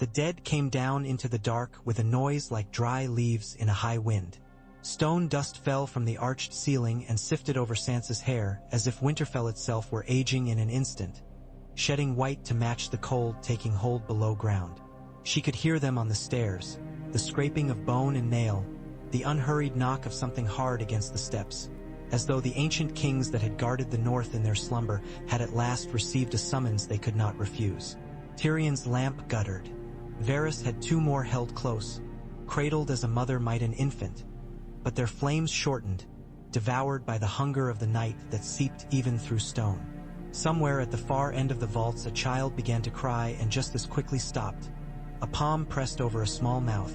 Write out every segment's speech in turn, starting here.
The dead came down into the dark with a noise like dry leaves in a high wind. Stone dust fell from the arched ceiling and sifted over Sansa's hair as if Winterfell itself were aging in an instant, shedding white to match the cold taking hold below ground. She could hear them on the stairs, the scraping of bone and nail, the unhurried knock of something hard against the steps, as though the ancient kings that had guarded the north in their slumber had at last received a summons they could not refuse. Tyrion's lamp guttered. Varys had 2 more held close, cradled as a mother might an infant, but their flames shortened, devoured by the hunger of the night that seeped even through stone. Somewhere at the far end of the vaults a child began to cry and just as quickly stopped, a palm pressed over a small mouth.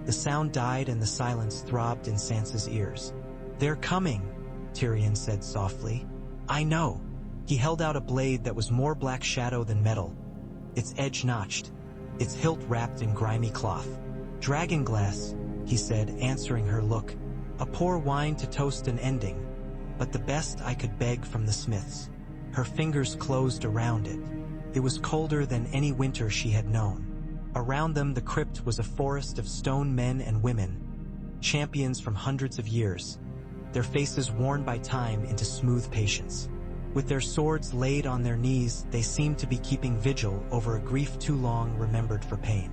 The sound died and the silence throbbed in Sansa's ears. "They're coming," Tyrion said softly. "I know." He held out a blade that was more black shadow than metal, its edge notched, its hilt wrapped in grimy cloth. "Dragonglass," he said, answering her look. "A poor wine to toast an ending, but the best I could beg from the smiths." Her fingers closed around it. It was colder than any winter she had known. Around them the crypt was a forest of stone men and women, champions from hundreds of years, their faces worn by time into smooth patience. With their swords laid on their knees, they seemed to be keeping vigil over a grief too long remembered for pain.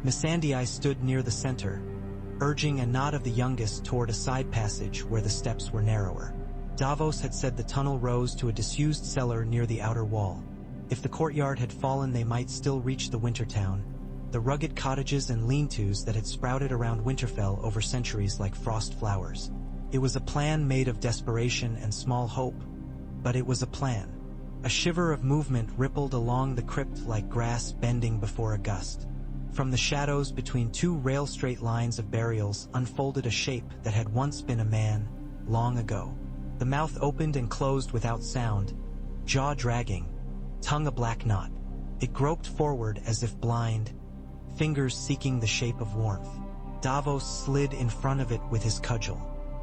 Missandei stood near the center, urging a knot of the youngest toward a side passage where the steps were narrower. Davos had said the tunnel rose to a disused cellar near the outer wall. If the courtyard had fallen, they might still reach the winter town, the rugged cottages and lean-tos that had sprouted around Winterfell over centuries like frost flowers. It was a plan made of desperation and small hope, but it was a plan. A shiver of movement rippled along the crypt like grass bending before a gust. From the shadows between 2 rail-straight lines of burials unfolded a shape that had once been a man, long ago. The mouth opened and closed without sound, jaw dragging, tongue a black knot. It groped forward as if blind, fingers seeking the shape of warmth. Davos slid in front of it with his cudgel.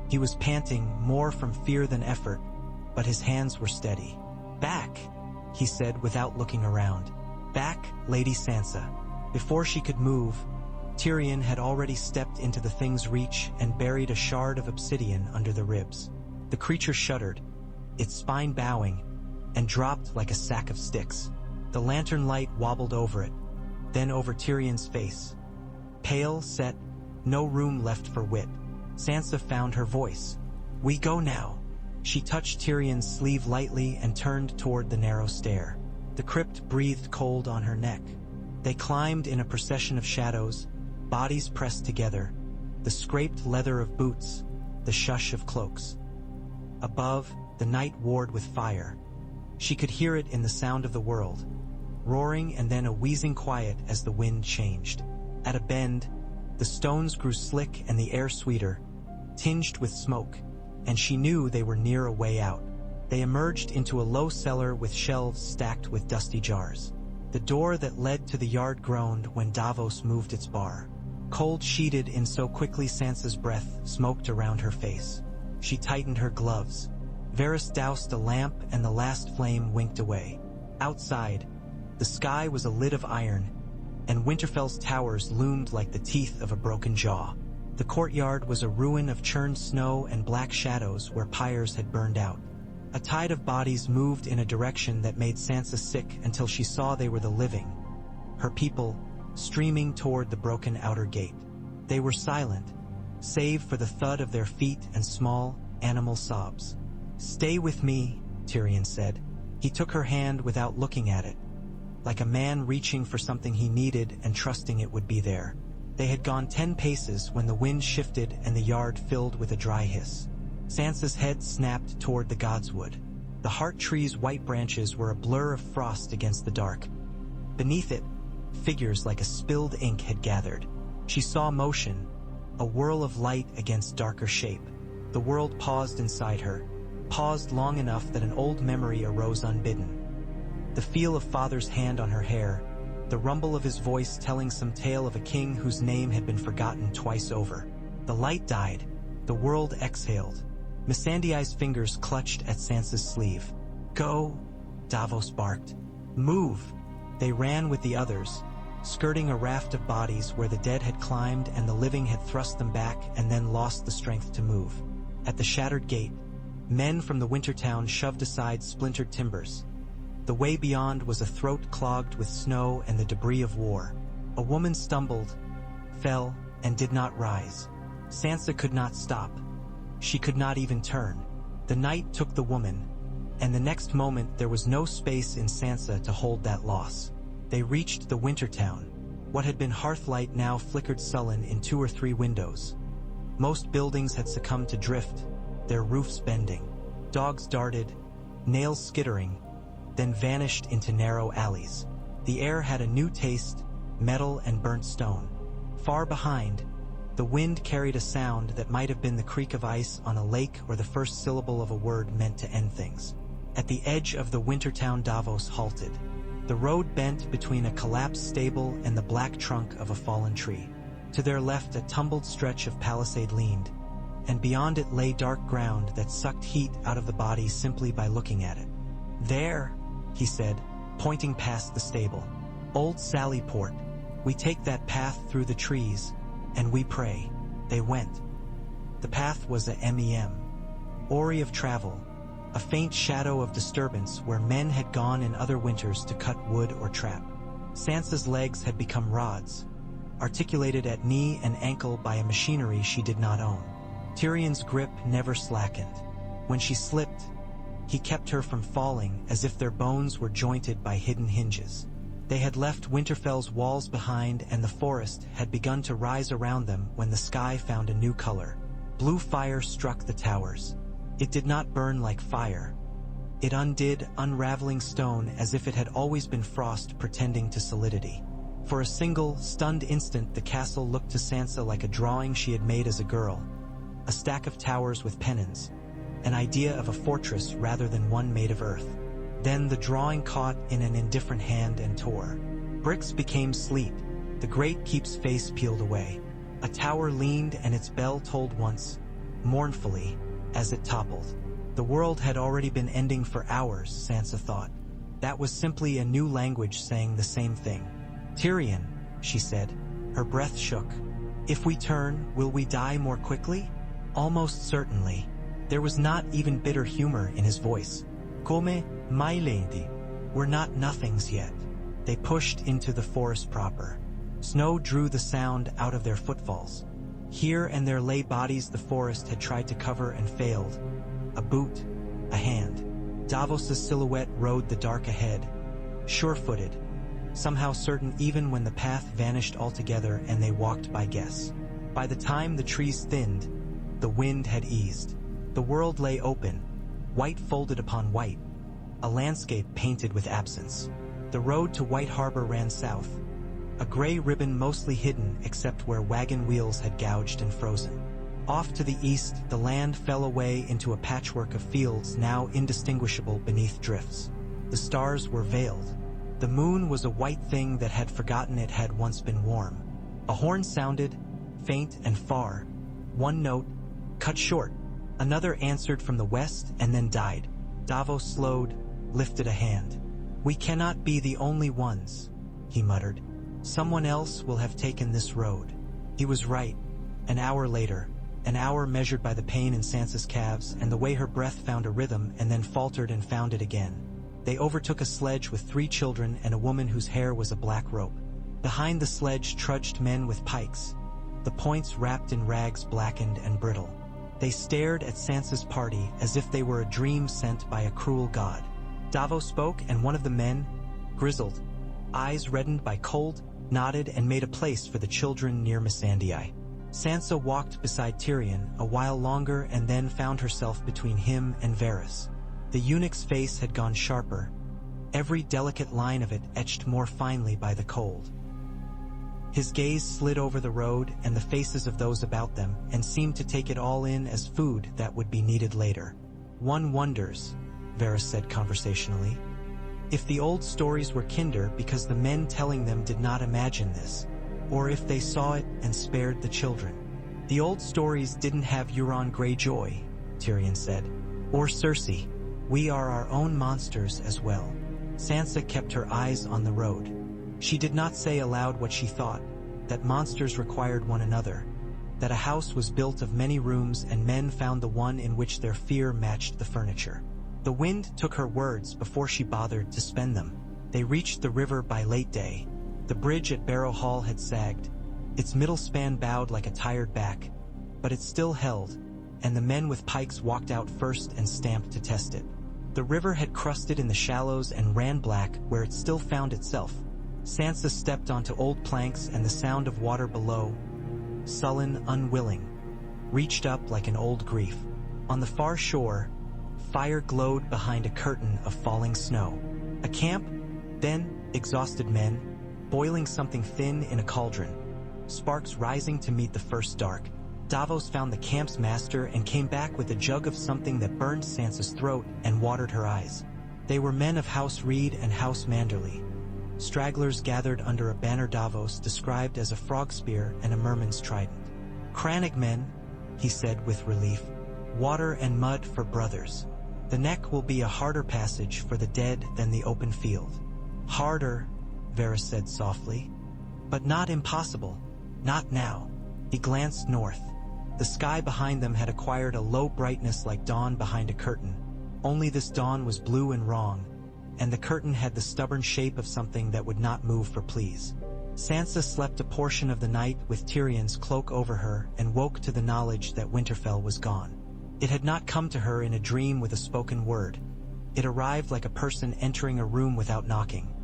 He was panting, more from fear than effort, but his hands were steady. "Back," he said without looking around. "Back, Lady Sansa." Before she could move, Tyrion had already stepped into the thing's reach and buried a shard of obsidian under the ribs. The creature shuddered, its spine bowing, and dropped like a sack of sticks. The lantern light wobbled over it, then over Tyrion's face. Pale, set, no room left for wit. Sansa found her voice. "We go now." She touched Tyrion's sleeve lightly and turned toward the narrow stair. The crypt breathed cold on her neck. They climbed in a procession of shadows, bodies pressed together, the scraped leather of boots, the shush of cloaks. Above, the night warred with fire. She could hear it in the sound of the world, roaring and then a wheezing quiet as the wind changed. At a bend, the stones grew slick and the air sweeter, tinged with smoke, and she knew they were near a way out. They emerged into a low cellar with shelves stacked with dusty jars. The door that led to the yard groaned when Davos moved its bar. Cold sheeted in so quickly Sansa's breath smoked around her face. She tightened her gloves. Varys doused a lamp and the last flame winked away. Outside, the sky was a lid of iron, and Winterfell's towers loomed like the teeth of a broken jaw. The courtyard was a ruin of churned snow and black shadows where pyres had burned out. A tide of bodies moved in a direction that made Sansa sick until she saw they were the living, her people, streaming toward the broken outer gate. They were silent, save for the thud of their feet and small, animal sobs. "Stay with me," Tyrion said. He took her hand without looking at it, like a man reaching for something he needed and trusting it would be there. They had gone 10 paces when the wind shifted and the yard filled with a dry hiss. Sansa's head snapped toward the godswood. The heart tree's white branches were a blur of frost against the dark. Beneath it, figures like a spilled ink had gathered. She saw motion, a whirl of light against darker shape. The world paused inside her, paused long enough that an old memory arose unbidden. The feel of father's hand on her hair, the rumble of his voice telling some tale of a king whose name had been forgotten twice over. The light died, the world exhaled. Missandei's fingers clutched at Sansa's sleeve. "Go," Davos barked. "Move." They ran with the others, skirting a raft of bodies where the dead had climbed and the living had thrust them back and then lost the strength to move. At the shattered gate, men from the winter town shoved aside splintered timbers. The way beyond was a throat clogged with snow and the debris of war. A woman stumbled, fell, and did not rise. Sansa could not stop. She could not even turn. The night took the woman, and the next moment there was no space in Sansa to hold that loss. They reached the winter town. What had been hearthlight now flickered sullen in 2 or 3 windows. Most buildings had succumbed to drift, their roofs bending. Dogs darted, nails skittering, then vanished into narrow alleys. The air had a new taste, metal and burnt stone. Far behind, the wind carried a sound that might have been the creak of ice on a lake or the first syllable of a word meant to end things. At the edge of the winter town, Davos halted. The road bent between a collapsed stable and the black trunk of a fallen tree. To their left, a tumbled stretch of palisade leaned, and beyond it lay dark ground that sucked heat out of the body simply by looking at it. "There," he said, pointing past the stable. "Old Sallyport. We take that path through the trees, and we pray." They went. The path was a MEM. Ori of travel, a faint shadow of disturbance where men had gone in other winters to cut wood or trap. Sansa's legs had become rods, articulated at knee and ankle by a machinery she did not own. Tyrion's grip never slackened. When she slipped, he kept her from falling as if their bones were jointed by hidden hinges. They had left Winterfell's walls behind and the forest had begun to rise around them when the sky found a new color. Blue fire struck the towers. It did not burn like fire. It undid, unraveling stone as if it had always been frost pretending to solidity. For a single, stunned instant the castle looked to Sansa like a drawing she had made as a girl. A stack of towers with pennons. An idea of a fortress rather than one made of earth. Then the drawing caught in an indifferent hand and tore. Bricks became sleet. The great keep's face peeled away. A tower leaned and its bell tolled once, mournfully, as it toppled. The world had already been ending for hours, Sansa thought. That was simply a new language saying the same thing. "Tyrion," she said. Her breath shook. "If we turn, will we die more quickly?" "Almost certainly." There was not even bitter humor in his voice. "Come, my lady. We're not nothings yet." They pushed into the forest proper. Snow drew the sound out of their footfalls. Here and there lay bodies the forest had tried to cover and failed. A boot, a hand. Davos's silhouette rode the dark ahead, sure-footed, somehow certain even when the path vanished altogether and they walked by guess. By the time the trees thinned, the wind had eased. The world lay open, white folded upon white, a landscape painted with absence. The road to White Harbor ran south, a gray ribbon mostly hidden except where wagon wheels had gouged and frozen. Off to the east, the land fell away into a patchwork of fields now indistinguishable beneath drifts. The stars were veiled. The moon was a white thing that had forgotten it had once been warm. A horn sounded, faint and far. One note, cut short. Another answered from the west and then died. Davos slowed, lifted a hand. "We cannot be the only ones," he muttered. "Someone else will have taken this road." He was right. An hour later, an hour measured by the pain in Sansa's calves and the way her breath found a rhythm and then faltered and found it again. They overtook a sledge with 3 children and a woman whose hair was a black rope. Behind the sledge trudged men with pikes, the points wrapped in rags blackened and brittle. They stared at Sansa's party as if they were a dream sent by a cruel god. Davos spoke, and one of the men, grizzled, eyes reddened by cold, nodded and made a place for the children near Missandei. Sansa walked beside Tyrion a while longer and then found herself between him and Varys. The eunuch's face had gone sharper, every delicate line of it etched more finely by the cold. His gaze slid over the road and the faces of those about them and seemed to take it all in as food that would be needed later. "One wonders," Varys said conversationally, "if the old stories were kinder because the men telling them did not imagine this, or if they saw it and spared the children." "The old stories didn't have Euron Greyjoy," Tyrion said, "or Cersei. We are our own monsters as well." Sansa kept her eyes on the road. She did not say aloud what she thought, that monsters required one another, that a house was built of many rooms and men found the one in which their fear matched the furniture. The wind took her words before she bothered to spend them. They reached the river by late day. The bridge at Barrow Hall had sagged. Its middle span bowed like a tired back, but it still held, and the men with pikes walked out first and stamped to test it. The river had crusted in the shallows and ran black where it still found itself. Sansa stepped onto old planks, and the sound of water below, sullen, unwilling, reached up like an old grief. On the far shore, fire glowed behind a curtain of falling snow. A camp, then exhausted men, boiling something thin in a cauldron, sparks rising to meet the first dark. Davos found the camp's master and came back with a jug of something that burned Sansa's throat and watered her eyes. They were men of House Reed and House Manderley. Stragglers gathered under a banner Davos described as a frog spear and a merman's trident. Crannog men, he said with relief. Water and mud for brothers. The neck will be a harder passage for the dead than the open field. Harder, Varys said softly. But not impossible. Not now. He glanced north. The sky behind them had acquired a low brightness like dawn behind a curtain. Only this dawn was blue and wrong, and the curtain had the stubborn shape of something that would not move for pleas. Sansa slept a portion of the night with Tyrion's cloak over her and woke to the knowledge that Winterfell was gone. It had not come to her in a dream with a spoken word. It arrived like a person entering a room without knocking.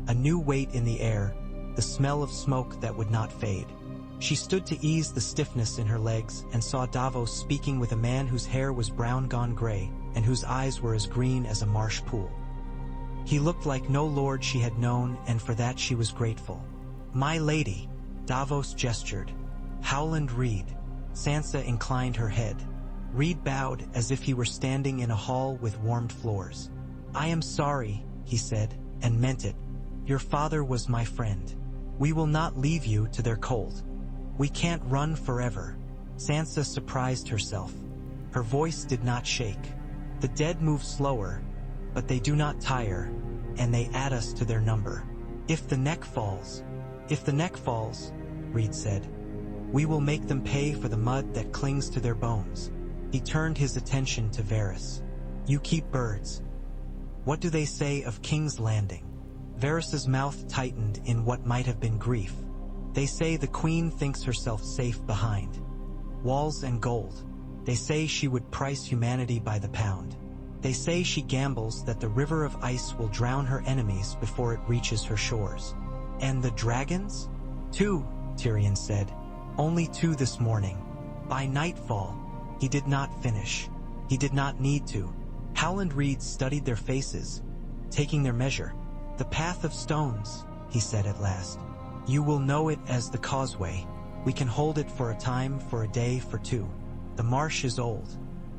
A new weight in the air, the smell of smoke that would not fade. She stood to ease the stiffness in her legs and saw Davos speaking with a man whose hair was brown gone gray and whose eyes were as green as a marsh pool. He looked like no lord she had known, and for that she was grateful. "My lady," Davos gestured. "Howland Reed." Sansa inclined her head. Reed bowed as if he were standing in a hall with warmed floors. "I am sorry," he said, and meant it. "Your father was my friend. We will not leave you to their cold. We can't run forever." Sansa surprised herself. Her voice did not shake. "The dead move slower, but they do not tire, and they add us to their number. If the neck falls," Reed said, "we will make them pay for the mud that clings to their bones." He turned his attention to Varys. "You keep birds. What do they say of King's Landing?" Varys's mouth tightened in what might have been grief. "They say the queen thinks herself safe behind walls and gold. They say she would price humanity by the pound. They say she gambles that the river of ice will drown her enemies before it reaches her shores." "And the dragons?" "2," Tyrion said. "Only 2 this morning. By nightfall." He did not finish. He did not need to. Howland Reed studied their faces, taking their measure. "The path of stones," he said at last. "You will know it as the causeway. We can hold it for a time, for a day, for 2. The marsh is old.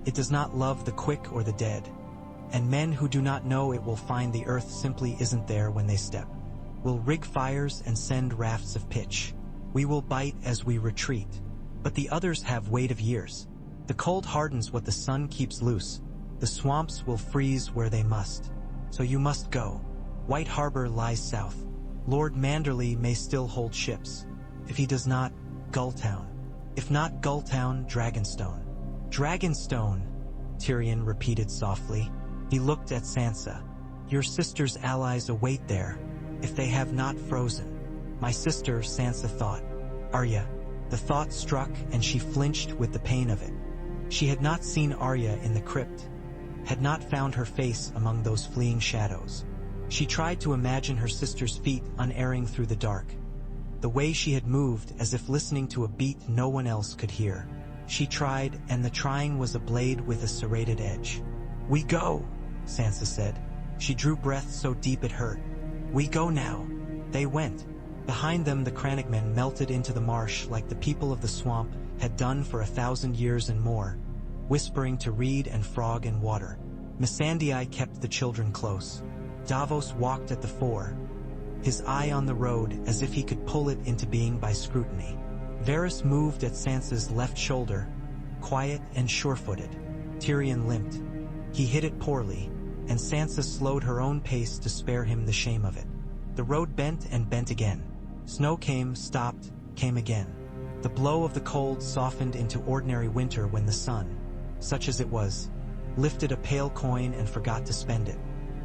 It does not love the quick or the dead. And men who do not know it will find the earth simply isn't there when they step. We'll rig fires and send rafts of pitch. We will bite as we retreat. But the others have weight of years. The cold hardens what the sun keeps loose. The swamps will freeze where they must. So you must go. White Harbor lies south. Lord Manderley may still hold ships. If he does not, Gulltown. If not Gulltown, Dragonstone." "Dragonstone," Tyrion repeated softly. He looked at Sansa. "Your sister's allies await there, if they have not frozen." "My sister," Sansa thought. "Arya." The thought struck, and she flinched with the pain of it. She had not seen Arya in the crypt, had not found her face among those fleeing shadows. She tried to imagine her sister's feet unerring through the dark, the way she had moved as if listening to a beat no one else could hear. She tried, and the trying was a blade with a serrated edge. "We go," Sansa said. She drew breath so deep it hurt. "We go now." They went. Behind them the Crannog men melted into the marsh like the people of the swamp had done for 1,000 years and more, whispering to reed and frog and water. Missandei kept the children close. Davos walked at the fore, his eye on the road as if he could pull it into being by scrutiny. Varys moved at Sansa's left shoulder, quiet and sure-footed. Tyrion limped. He hit it poorly, and Sansa slowed her own pace to spare him the shame of it. The road bent and bent again. Snow came, stopped, came again. The blow of the cold softened into ordinary winter when the sun, such as it was, lifted a pale coin and forgot to spend it.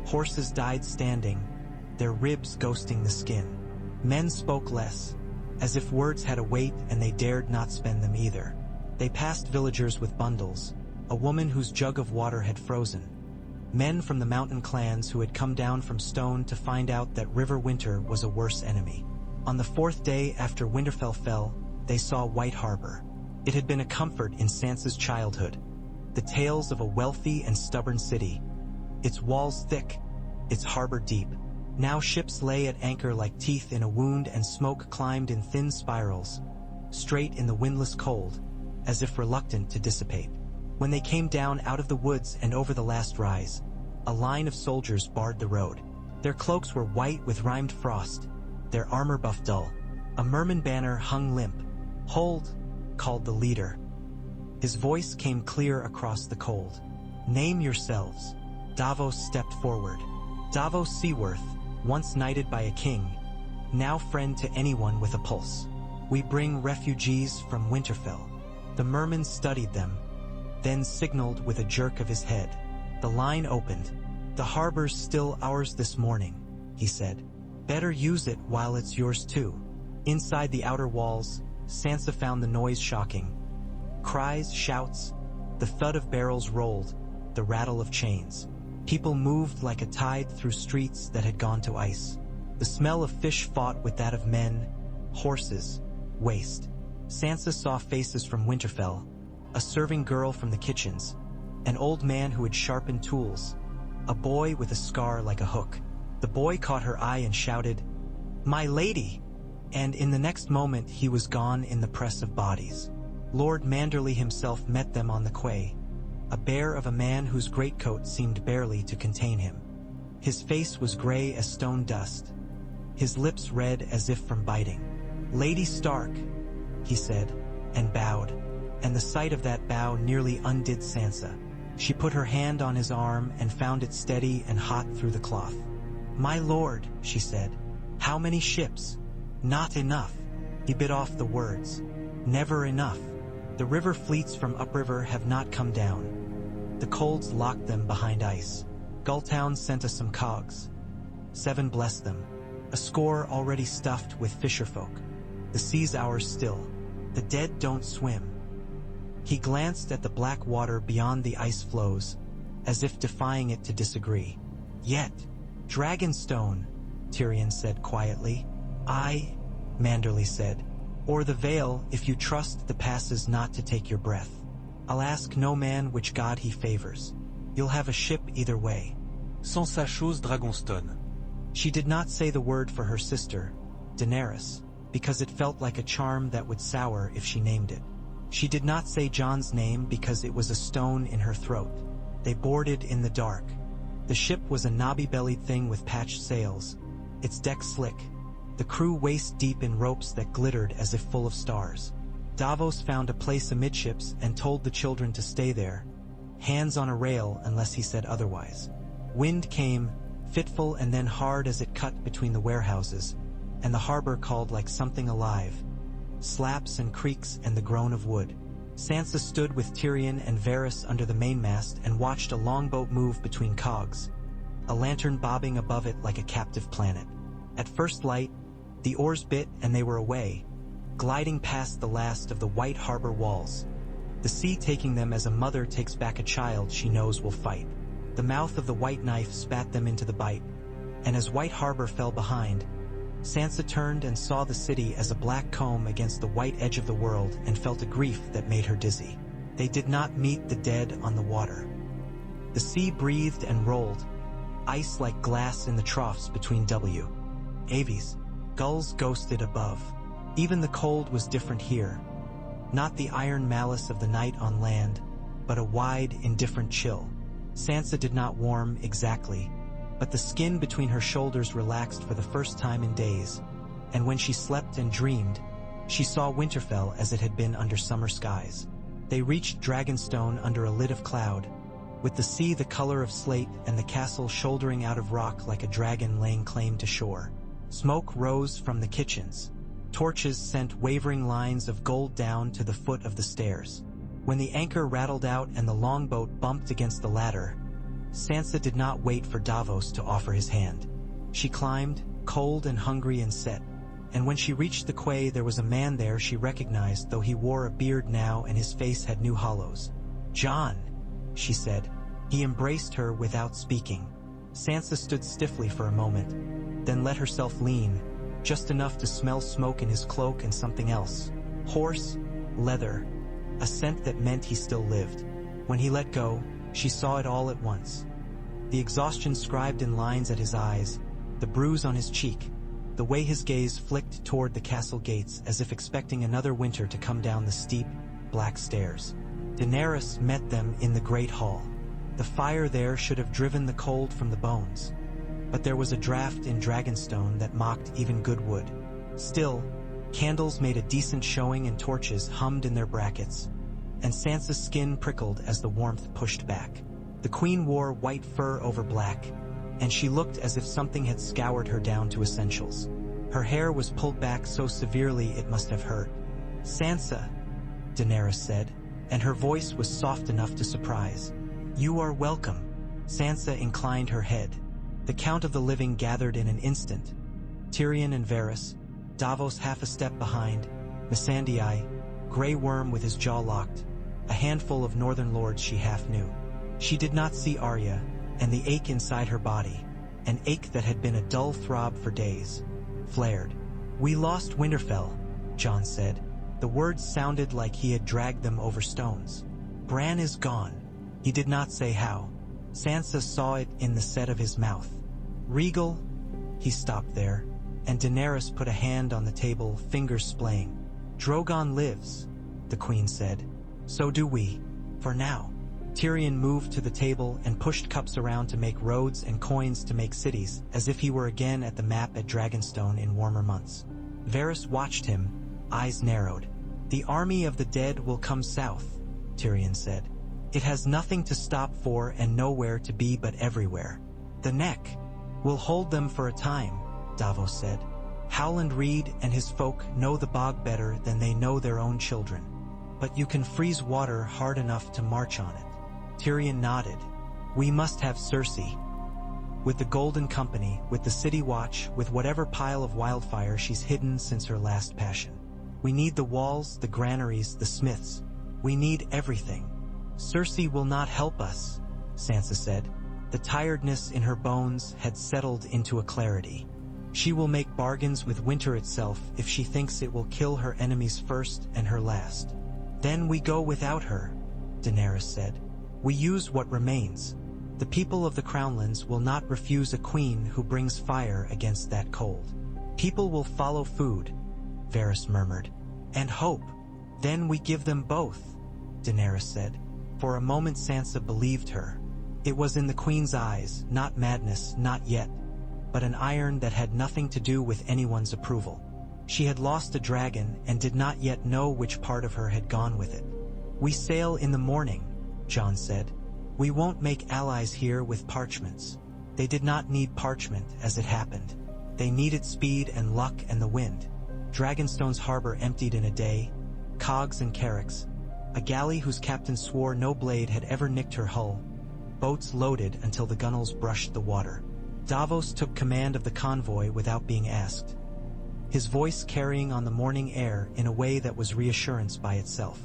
Horses died standing, their ribs ghosting the skin. Men spoke less, as if words had a weight and they dared not spend them either. They passed villagers with bundles, a woman whose jug of water had frozen. Men from the mountain clans who had come down from Stone to find out that River Winter was a worse enemy. On the 4th day after Winterfell fell, they saw White Harbor. It had been a comfort in Sansa's childhood. The tales of a wealthy and stubborn city. Its walls thick, its harbor deep. Now ships lay at anchor like teeth in a wound and smoke climbed in thin spirals, straight in the windless cold, as if reluctant to dissipate. When they came down out of the woods and over the last rise, a line of soldiers barred the road. Their cloaks were white with rimed frost, their armor buff dull. A merman banner hung limp. "Hold," called the leader. His voice came clear across the cold. "Name yourselves." Davos stepped forward. Davos Seaworth, once knighted by a king, now friend to anyone with a pulse. "We bring refugees from Winterfell." The merman studied them, then signaled with a jerk of his head. The line opened. "The harbor's still ours this morning," he said. "Better use it while it's yours too." Inside the outer walls, Sansa found the noise shocking. Cries, shouts, the thud of barrels rolled, the rattle of chains. People moved like a tide through streets that had gone to ice. The smell of fish fought with that of men, horses, waste. Sansa saw faces from Winterfell, a serving girl from the kitchens, an old man who had sharpened tools, a boy with a scar like a hook. The boy caught her eye and shouted, "My lady!" And in the next moment he was gone in the press of bodies. Lord Manderley himself met them on the quay, a bear of a man whose greatcoat seemed barely to contain him. His face was gray as stone dust, his lips red as if from biting. "Lady Stark," he said, and bowed, and the sight of that bow nearly undid Sansa. She put her hand on his arm and found it steady and hot through the cloth. "My lord," she said, "how many ships?" "Not enough." He bit off the words. "Never enough. The river fleets from upriver have not come down. The colds locked them behind ice. Gulltown sent us some cogs. 7 blessed them. A score already stuffed with fisherfolk. The sea's ours still. The dead don't swim." He glanced at the black water beyond the ice floes, as if defying it to disagree. "Yet, Dragonstone," Tyrion said quietly. "Aye," Manderley said. "Or the Vale, if you trust the passes not to take your breath. I'll ask no man which god he favors. You'll have a ship either way." Sansa chose Dragonstone. She did not say the word for her sister, Daenerys, because it felt like a charm that would sour if she named it. She did not say Jon's name because it was a stone in her throat. They boarded in the dark. The ship was a knobby-bellied thing with patched sails, its deck slick, the crew waist-deep in ropes that glittered as if full of stars. Davos found a place amidships and told the children to stay there, hands on a rail unless he said otherwise. Wind came, fitful and then hard as it cut between the warehouses, and the harbor called like something alive. Slaps and creaks and the groan of wood. Sansa stood with Tyrion and Varys under the mainmast and watched a longboat move between cogs, a lantern bobbing above it like a captive planet. At first light, the oars bit and they were away, gliding past the last of the White Harbor walls, the sea taking them as a mother takes back a child she knows will fight. The mouth of the white knife spat them into the bite, and as White Harbor fell behind, Sansa turned and saw the city as a black comb against the white edge of the world and felt a grief that made her dizzy. They did not meet the dead on the water. The sea breathed and rolled, ice like glass in the troughs between Avies. Gulls ghosted above. Even the cold was different here. Not the iron malice of the night on land, but a wide, indifferent chill. Sansa did not warm exactly, but the skin between her shoulders relaxed for the first time in days, and when she slept and dreamed, she saw Winterfell as it had been under summer skies. They reached Dragonstone under a lid of cloud, with the sea the color of slate and the castle shouldering out of rock like a dragon laying claim to shore. Smoke rose from the kitchens. Torches sent wavering lines of gold down to the foot of the stairs. When the anchor rattled out and the longboat bumped against the ladder, Sansa did not wait for Davos to offer his hand. She climbed, cold and hungry and set, and when she reached the quay there was a man there she recognized, though he wore a beard now and his face had new hollows. "Jon," she said. He embraced her without speaking. Sansa stood stiffly for a moment, then let herself lean, just enough to smell smoke in his cloak and something else. Horse, leather, a scent that meant he still lived. When he let go, she saw it all at once. The exhaustion scribed in lines at his eyes, the bruise on his cheek, the way his gaze flicked toward the castle gates as if expecting another winter to come down the steep, black stairs. Daenerys met them in the great hall. The fire there should have driven the cold from the bones, but there was a draft in Dragonstone that mocked even good wood. Still, candles made a decent showing and torches hummed in their brackets, and Sansa's skin prickled as the warmth pushed back. The queen wore white fur over black, and she looked as if something had scoured her down to essentials. Her hair was pulled back so severely it must have hurt. "Sansa," Daenerys said, and her voice was soft enough to surprise. "You are welcome." Sansa inclined her head. The Count of the Living gathered in an instant. Tyrion and Varys, Davos half a step behind, Missandei, Grey Worm with his jaw locked, a handful of northern lords she half knew. She did not see Arya, and the ache inside her body, an ache that had been a dull throb for days, flared. "We lost Winterfell," Jon said. The words sounded like he had dragged them over stones. "Bran is gone." He did not say how. Sansa saw it in the set of his mouth. "Regal," he stopped there, and Daenerys put a hand on the table, fingers splaying. "Drogon lives," the queen said. "So do we. For now." Tyrion moved to the table and pushed cups around to make roads and coins to make cities, as if he were again at the map at Dragonstone in warmer months. Varys watched him, eyes narrowed. "The army of the dead will come south," Tyrion said. "It has nothing to stop for and nowhere to be but everywhere. The neck will hold them for a time," Davos said. "Howland Reed and his folk know the bog better than they know their own children. But you can freeze water hard enough to march on it." Tyrion nodded. "We must have Cersei. With the Golden Company, with the City Watch, with whatever pile of wildfire she's hidden since her last passion. We need the walls, the granaries, the smiths. We need everything." "Cersei will not help us," Sansa said. The tiredness in her bones had settled into a clarity. "She will make bargains with winter itself if she thinks it will kill her enemies first and her last." "Then we go without her," Daenerys said. "We use what remains. The people of the Crownlands will not refuse a queen who brings fire against that cold." "People will follow food," Varys murmured. "And hope. Then we give them both," Daenerys said. For a moment Sansa believed her. It was in the queen's eyes, not madness, not yet, but an iron that had nothing to do with anyone's approval. She had lost a dragon and did not yet know which part of her had gone with it. "We sail in the morning," Jon said. "We won't make allies here with parchments." They did not need parchment, as it happened. They needed speed and luck and the wind. Dragonstone's harbor emptied in a day, cogs and carracks, a galley whose captain swore no blade had ever nicked her hull, boats loaded until the gunwales brushed the water. Davos took command of the convoy without being asked, his voice carrying on the morning air in a way that was reassurance by itself.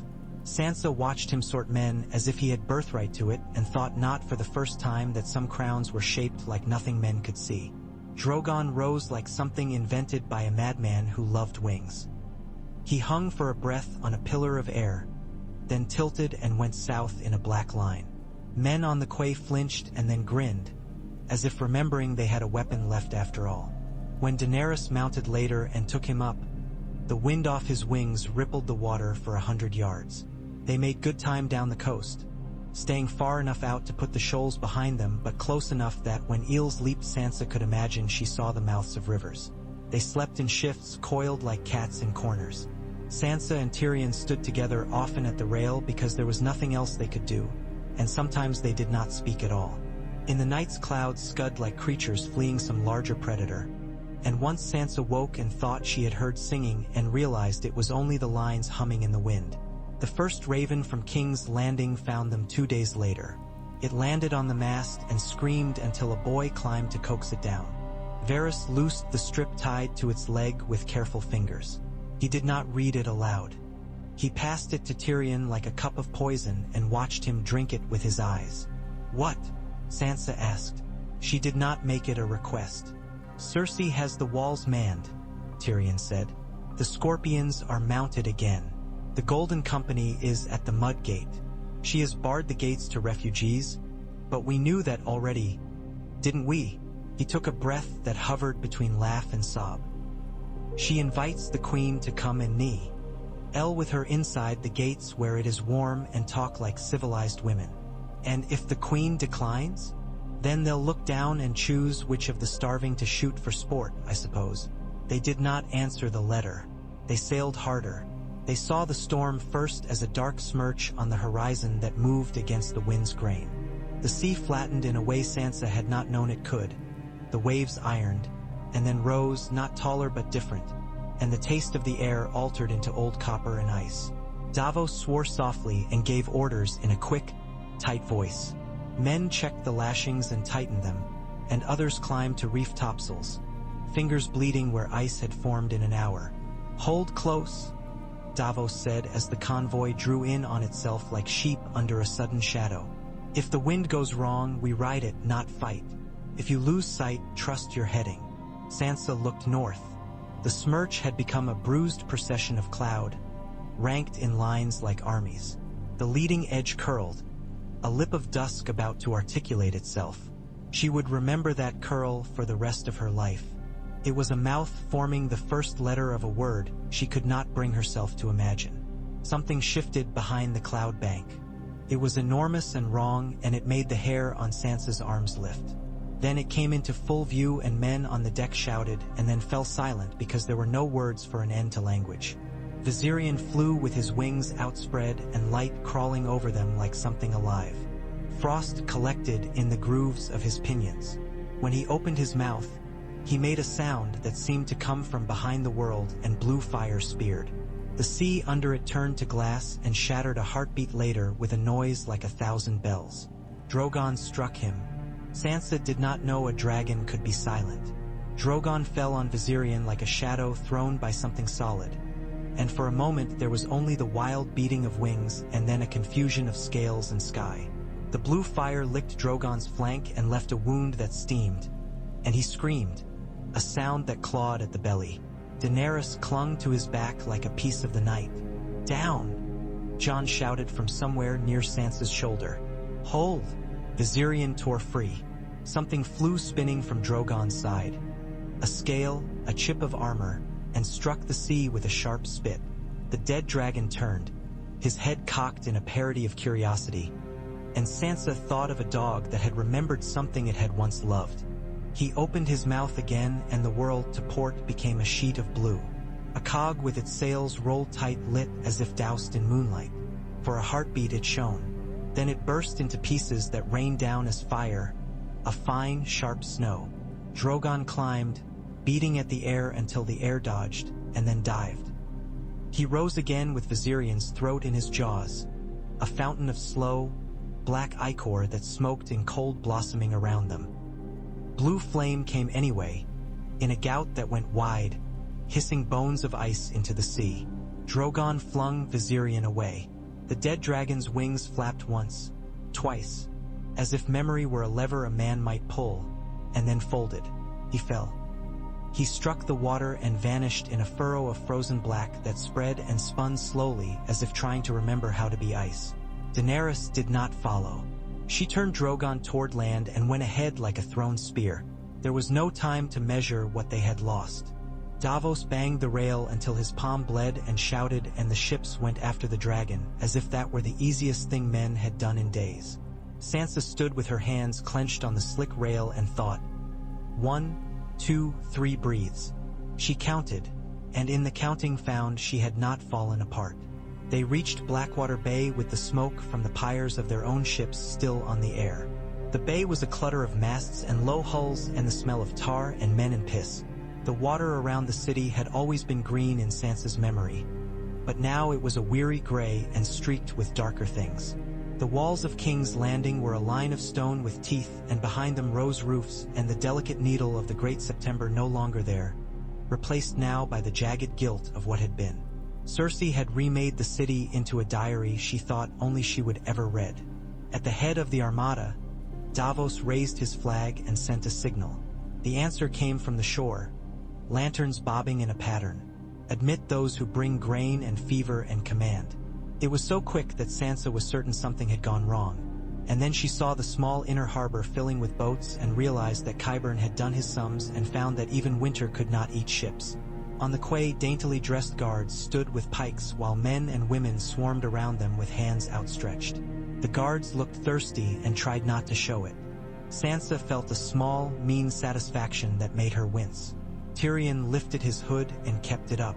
Sansa watched him sort men as if he had birthright to it and thought not for the first time that some crowns were shaped like nothing men could see. Drogon rose like something invented by a madman who loved wings. He hung for a breath on a pillar of air, then tilted and went south in a black line. Men on the quay flinched and then grinned, as if remembering they had a weapon left after all. When Daenerys mounted later and took him up, the wind off his wings rippled the water for 100 yards. They made good time down the coast, staying far enough out to put the shoals behind them but close enough that when eels leaped Sansa could imagine she saw the mouths of rivers. They slept in shifts, coiled like cats in corners. Sansa and Tyrion stood together often at the rail because there was nothing else they could do, and sometimes they did not speak at all. In the night's clouds scud like creatures fleeing some larger predator, And once Sansa woke and thought she had heard singing and realized it was only the lines humming in the wind. The first raven from King's Landing found them 2 days later. It landed on the mast and screamed until a boy climbed to coax it down. Varys loosed the strip tied to its leg with careful fingers. He did not read it aloud. He passed it to Tyrion like a cup of poison and watched him drink it with his eyes. "What?" Sansa asked. She did not make it a request. "Cersei has the walls manned," Tyrion said. "The Scorpions are mounted again. The Golden Company is at the Mud Gate. She has barred the gates to refugees, but we knew that already, didn't we?" He took a breath that hovered between laugh and sob. "She invites the Queen to come and knee Elle with her inside the gates where it is warm and talk like civilized women. And if the Queen declines, then they'll look down and choose which of the starving to shoot for sport, I suppose." They did not answer the letter. They sailed harder. They saw the storm first as a dark smirch on the horizon that moved against the wind's grain. The sea flattened in a way Sansa had not known it could. The waves ironed, and then rose, not taller but different, and the taste of the air altered into old copper and ice. Davos swore softly and gave orders in a quick, tight voice. Men checked the lashings and tightened them, and others climbed to reef topsails, fingers bleeding where ice had formed in an hour. "Hold close," Davos said as the convoy drew in on itself like sheep under a sudden shadow. "If the wind goes wrong, we ride it, not fight. If you lose sight, trust your heading." Sansa looked north. The smirch had become a bruised procession of cloud, ranked in lines like armies. The leading edge curled, a lip of dusk about to articulate itself. She would remember that curl for the rest of her life. It was a mouth forming the first letter of a word she could not bring herself to imagine. Something shifted behind the cloud bank. It was enormous and wrong, and it made the hair on Sansa's arms lift. Then it came into full view and men on the deck shouted and then fell silent because there were no words for an end to language. Viserion flew with his wings outspread and light crawling over them like something alive. Frost collected in the grooves of his pinions. When he opened his mouth, he made a sound that seemed to come from behind the world, and blue fire speared. The sea under it turned to glass and shattered a heartbeat later with a noise like 1,000 bells. Drogon struck him. Sansa did not know a dragon could be silent. Drogon fell on Viserion like a shadow thrown by something solid. And for a moment there was only the wild beating of wings and then a confusion of scales and sky. The blue fire licked Drogon's flank and left a wound that steamed. And he screamed, a sound that clawed at the belly. Daenerys clung to his back like a piece of the night. "Down!" Jon shouted from somewhere near Sansa's shoulder. "Hold!" Viserion tore free. Something flew spinning from Drogon's side. A scale, a chip of armor, and struck the sea with a sharp spit. The dead dragon turned, his head cocked in a parody of curiosity, and Sansa thought of a dog that had remembered something it had once loved. He opened his mouth again, and the world to port became a sheet of blue. A cog with its sails rolled tight, lit as if doused in moonlight. For a heartbeat it shone. Then it burst into pieces that rained down as fire, a fine, sharp snow. Drogon climbed, beating at the air until the air dodged, and then dived. He rose again with Viserion's throat in his jaws, a fountain of slow, black ichor that smoked in cold blossoming around them. Blue flame came anyway, in a gout that went wide, hissing bones of ice into the sea. Drogon flung Viserion away. The dead dragon's wings flapped once, twice, as if memory were a lever a man might pull, and then folded. He fell. He struck the water and vanished in a furrow of frozen black that spread and spun slowly as if trying to remember how to be ice. Daenerys did not follow. She turned Drogon toward land and went ahead like a thrown spear. There was no time to measure what they had lost. Davos banged the rail until his palm bled and shouted, and the ships went after the dragon, as if that were the easiest thing men had done in days. Sansa stood with her hands clenched on the slick rail and thought. 1, 2, 3 breathes. She counted, and in the counting found she had not fallen apart. They reached Blackwater Bay with the smoke from the pyres of their own ships still on the air. The bay was a clutter of masts and low hulls and the smell of tar and men and piss. The water around the city had always been green in Sansa's memory, but now it was a weary gray and streaked with darker things. The walls of King's Landing were a line of stone with teeth, and behind them rose roofs and the delicate needle of the Great September no longer there, replaced now by the jagged gilt of what had been. Cersei had remade the city into a diary she thought only she would ever read. At the head of the armada, Davos raised his flag and sent a signal. The answer came from the shore, lanterns bobbing in a pattern. Admit those who bring grain and fever and command. It was so quick that Sansa was certain something had gone wrong, and then she saw the small inner harbor filling with boats and realized that Qyburn had done his sums and found that even winter could not eat ships. On the quay, daintily dressed guards stood with pikes while men and women swarmed around them with hands outstretched. The guards looked thirsty and tried not to show it. Sansa felt a small, mean satisfaction that made her wince. Tyrion lifted his hood and kept it up.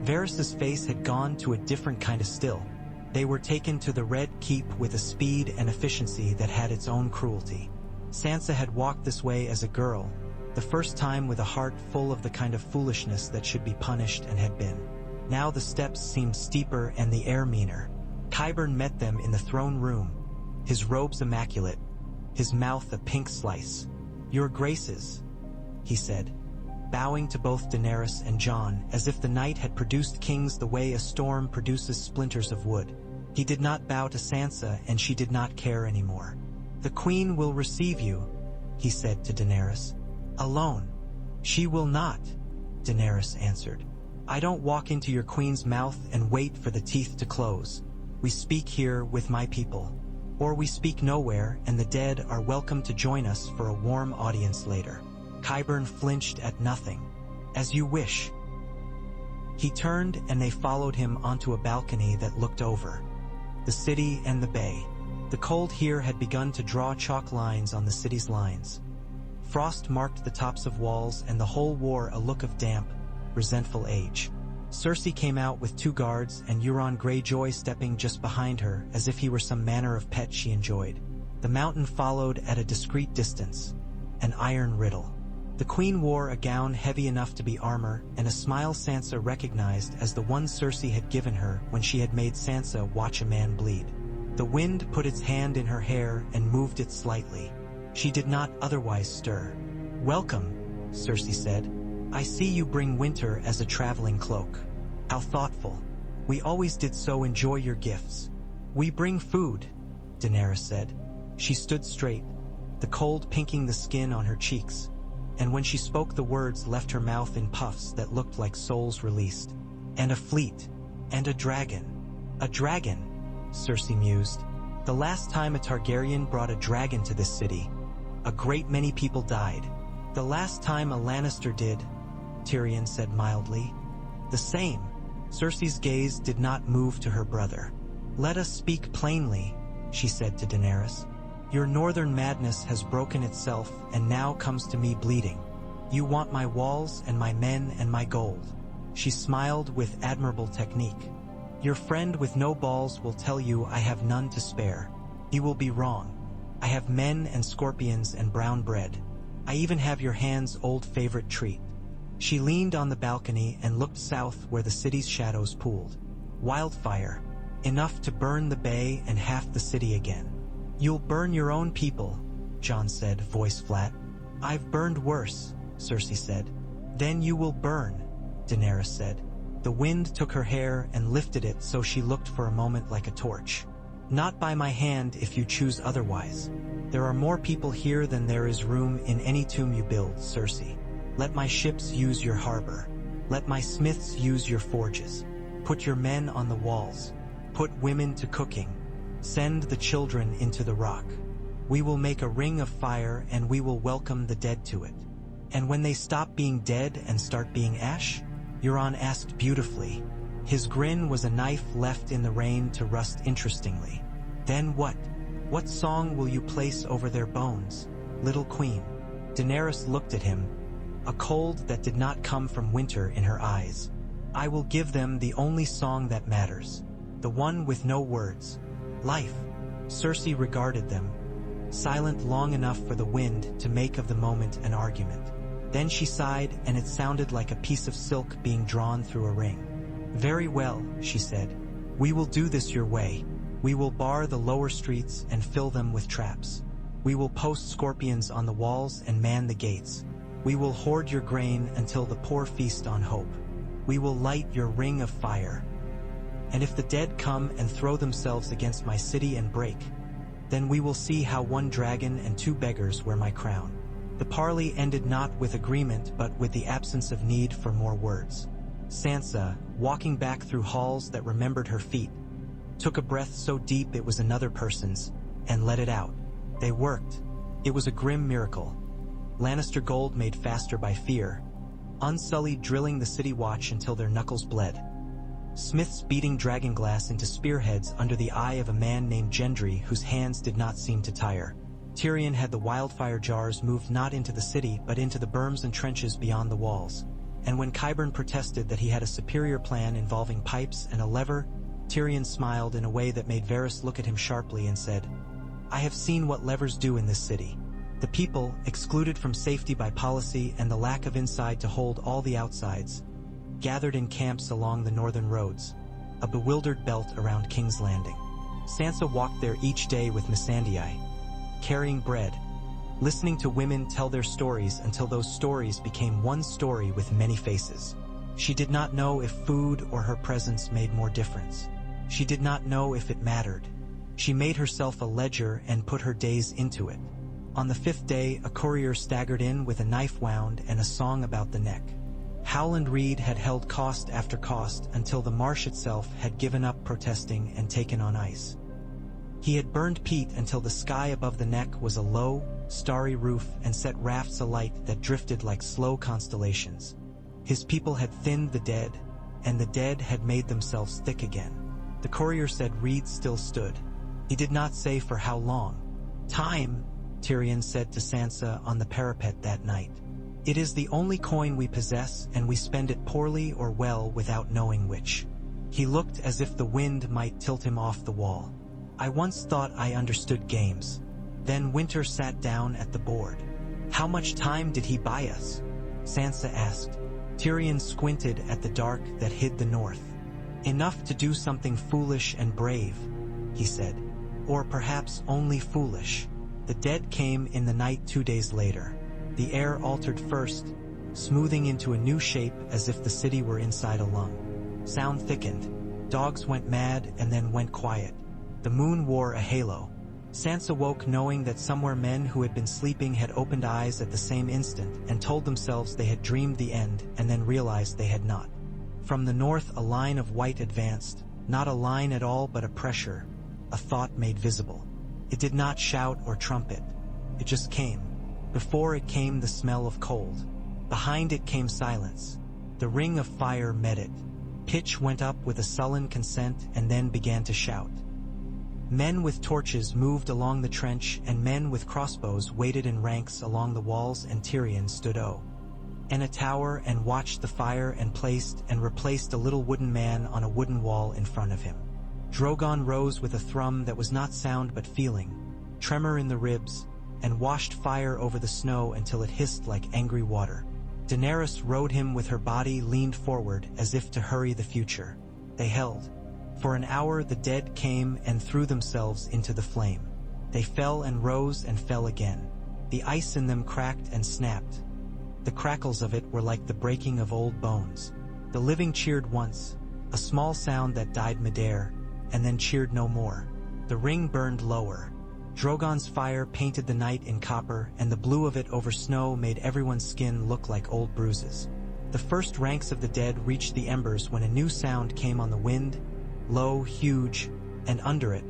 Varys's face had gone to a different kind of still. They were taken to the Red Keep with a speed and efficiency that had its own cruelty. Sansa had walked this way as a girl, the first time with a heart full of the kind of foolishness that should be punished and had been. Now the steps seemed steeper and the air meaner. Qyburn met them in the throne room, his robes immaculate, his mouth a pink slice. "Your Graces," he said, bowing to both Daenerys and Jon as if the night had produced kings the way a storm produces splinters of wood. He did not bow to Sansa, and she did not care anymore. "The Queen will receive you," he said to Daenerys. "Alone." "She will not," Daenerys answered. "I don't walk into your queen's mouth and wait for the teeth to close. We speak here with my people. Or we speak nowhere, and the dead are welcome to join us for a warm audience later." Qyburn flinched at nothing. "As you wish." He turned and they followed him onto a balcony that looked over the city and the bay. The cold here had begun to draw chalk lines on the city's lines. Frost marked the tops of walls and the whole wore a look of damp, resentful age. Cersei came out with 2 guards and Euron Greyjoy stepping just behind her as if he were some manner of pet she enjoyed. The mountain followed at a discreet distance, an iron riddle. The queen wore a gown heavy enough to be armor and a smile Sansa recognized as the one Cersei had given her when she had made Sansa watch a man bleed. The wind put its hand in her hair and moved it slightly. She did not otherwise stir. "Welcome," Cersei said. "I see you bring winter as a traveling cloak. How thoughtful. We always did so enjoy your gifts." "We bring food," Daenerys said. She stood straight, the cold pinking the skin on her cheeks, and when she spoke the words left her mouth in puffs that looked like souls released. "And a fleet. And a dragon." "A dragon," Cersei mused. "The last time a Targaryen brought a dragon to this city, a great many people died. The last time a Lannister did," Tyrion said mildly. "The same." Cersei's gaze did not move to her brother. "Let us speak plainly," she said to Daenerys. "Your northern madness has broken itself and now comes to me bleeding. You want my walls and my men and my gold." She smiled with admirable technique. "Your friend with no balls will tell you I have none to spare. He will be wrong. I have men and scorpions and brown bread. I even have your hand's old favorite treat." She leaned on the balcony and looked south where the city's shadows pooled. "Wildfire. Enough to burn the bay and half the city again." "You'll burn your own people," Jon said, voice flat. "I've burned worse," Cersei said. "Then you will burn," Daenerys said. The wind took her hair and lifted it so she looked for a moment like a torch. "Not by my hand if you choose otherwise. There are more people here than there is room in any tomb you build, Cersei. Let my ships use your harbor. Let my smiths use your forges. Put your men on the walls. Put women to cooking. Send the children into the rock. We will make a ring of fire and we will welcome the dead to it. And when they stop being dead and start being ash?" Euron asked beautifully. His grin was a knife left in the rain to rust interestingly. "Then what? What song will you place over their bones, little queen?" Daenerys looked at him, a cold that did not come from winter in her eyes. "I will give them the only song that matters, the one with no words. Life." Cersei regarded them, silent long enough for the wind to make of the moment an argument. Then she sighed, and it sounded like a piece of silk being drawn through a ring. "Very well," she said. "We will do this your way. We will bar the lower streets and fill them with traps. We will post scorpions on the walls and man the gates. We will hoard your grain until the poor feast on hope. We will light your ring of fire. And if the dead come and throw themselves against my city and break, then we will see how one dragon and 2 beggars wear my crown." The parley ended not with agreement but with the absence of need for more words. Sansa, walking back through halls that remembered her feet, took a breath so deep it was another person's, and let it out. They worked. It was a grim miracle. Lannister gold made faster by fear, Unsullied drilling the city watch until their knuckles bled, Smiths beating dragonglass into spearheads under the eye of a man named Gendry whose hands did not seem to tire. Tyrion had the wildfire jars moved not into the city but into the berms and trenches beyond the walls. And when Qyburn protested that he had a superior plan involving pipes and a lever, Tyrion smiled in a way that made Varys look at him sharply and said, "I have seen what levers do in this city." The people, excluded from safety by policy and the lack of inside to hold all the outsides, gathered in camps along the northern roads, a bewildered belt around King's Landing. Sansa walked there each day with Missandei, carrying bread, listening to women tell their stories until those stories became one story with many faces. She did not know if food or her presence made more difference. She did not know if it mattered. She made herself a ledger and put her days into it. On the 5th day, a courier staggered in with a knife wound and a song about the neck. Howland Reed had held cost after cost until the marsh itself had given up protesting and taken on ice. He had burned peat until the sky above the neck was a low, starry roof and set rafts alight that drifted like slow constellations. His people had thinned the dead, and the dead had made themselves thick again. The courier said Reed still stood. He did not say for how long. "Time," Tyrion said to Sansa on the parapet that night. "It is the only coin we possess, and we spend it poorly or well without knowing which." He looked as if the wind might tilt him off the wall. "I once thought I understood games." Then Winter sat down at the board. "How much time did he buy us?" Sansa asked. Tyrion squinted at the dark that hid the north. "Enough to do something foolish and brave," he said. "Or perhaps only foolish." The dead came in the night 2 days later. The air altered first, smoothing into a new shape as if the city were inside a lung. Sound thickened. Dogs went mad and then went quiet. The moon wore a halo. Sansa woke knowing that somewhere men who had been sleeping had opened eyes at the same instant and told themselves they had dreamed the end and then realized they had not. From the north a line of white advanced, not a line at all but a pressure, a thought made visible. It did not shout or trumpet. It just came. Before it came the smell of cold. Behind it came silence. The ring of fire met it. Pitch went up with a sullen consent and then began to shout. Men with torches moved along the trench and men with crossbows waited in ranks along the walls, and Tyrion stood in a tower and watched the fire and placed and replaced a little wooden man on a wooden wall in front of him. Drogon rose with a thrum that was not sound but feeling, tremor in the ribs, and washed fire over the snow until it hissed like angry water. Daenerys rode him with her body leaned forward as if to hurry the future. They held. For an hour the dead came and threw themselves into the flame. They fell and rose and fell again. The ice in them cracked and snapped. The crackles of it were like the breaking of old bones. The living cheered once, a small sound that died midair, and then cheered no more. The ring burned lower. Drogon's fire painted the night in copper, and the blue of it over snow made everyone's skin look like old bruises. The first ranks of the dead reached the embers when a new sound came on the wind, low, huge, and under it,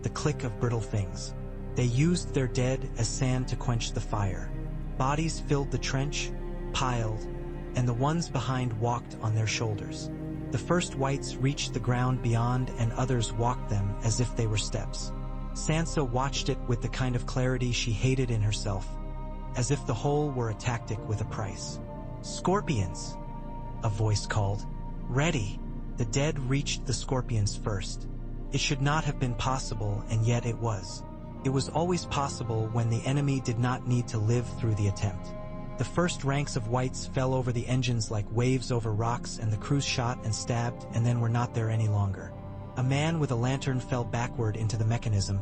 the click of brittle things. They used their dead as sand to quench the fire. Bodies filled the trench, piled, and the ones behind walked on their shoulders. The first whites reached the ground beyond and others walked them as if they were steps. Sansa watched it with the kind of clarity she hated in herself, as if the whole were a tactic with a price. "Scorpions!" a voice called. "Ready!" The dead reached the scorpions first. It should not have been possible, and yet it was. It was always possible when the enemy did not need to live through the attempt. The first ranks of whites fell over the engines like waves over rocks, and the crews shot and stabbed and then were not there any longer. A man with a lantern fell backward into the mechanism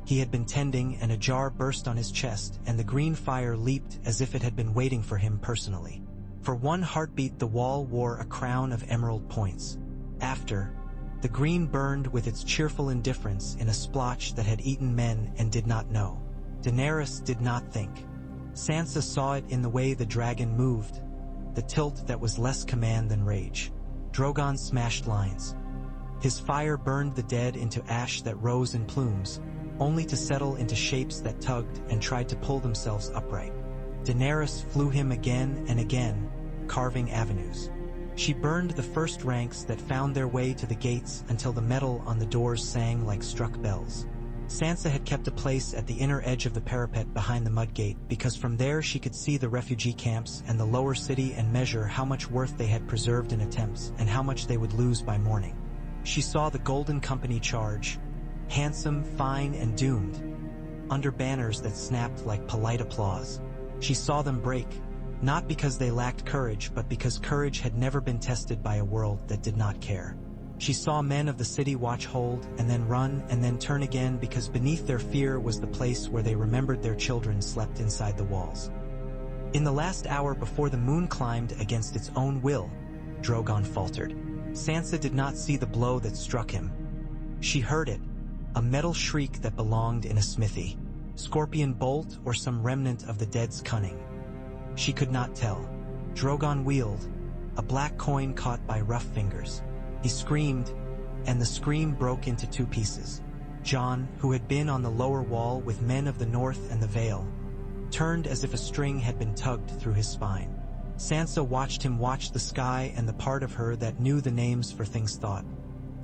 he had been tending, and a jar burst on his chest, and the green fire leaped as if it had been waiting for him personally. For one heartbeat the wall wore a crown of emerald points. After, the green burned with its cheerful indifference in a splotch that had eaten men and did not know. Daenerys did not think. Sansa saw it in the way the dragon moved, the tilt that was less command than rage. Drogon smashed lines. His fire burned the dead into ash that rose in plumes, only to settle into shapes that tugged and tried to pull themselves upright. Daenerys flew him again and again, carving avenues. She burned the first ranks that found their way to the gates until the metal on the doors sang like struck bells. Sansa had kept a place at the inner edge of the parapet behind the mudgate because from there she could see the refugee camps and the lower city and measure how much worth they had preserved in attempts and how much they would lose by morning. She saw the Golden Company charge, handsome, fine, and doomed, under banners that snapped like polite applause. She saw them break, not because they lacked courage, but because courage had never been tested by a world that did not care. She saw men of the city watch hold, and then run, and then turn again, because beneath their fear was the place where they remembered their children slept inside the walls. In the last hour before the moon climbed against its own will, Drogon faltered. Sansa did not see the blow that struck him. She heard it, a metal shriek that belonged in a smithy. Scorpion bolt or some remnant of the dead's cunning. She could not tell. Drogon wheeled, a black coin caught by rough fingers. He screamed, and the scream broke into two pieces. Jon, who had been on the lower wall with men of the north and the Vale, turned as if a string had been tugged through his spine. Sansa watched him watch the sky and the part of her that knew the names for things thought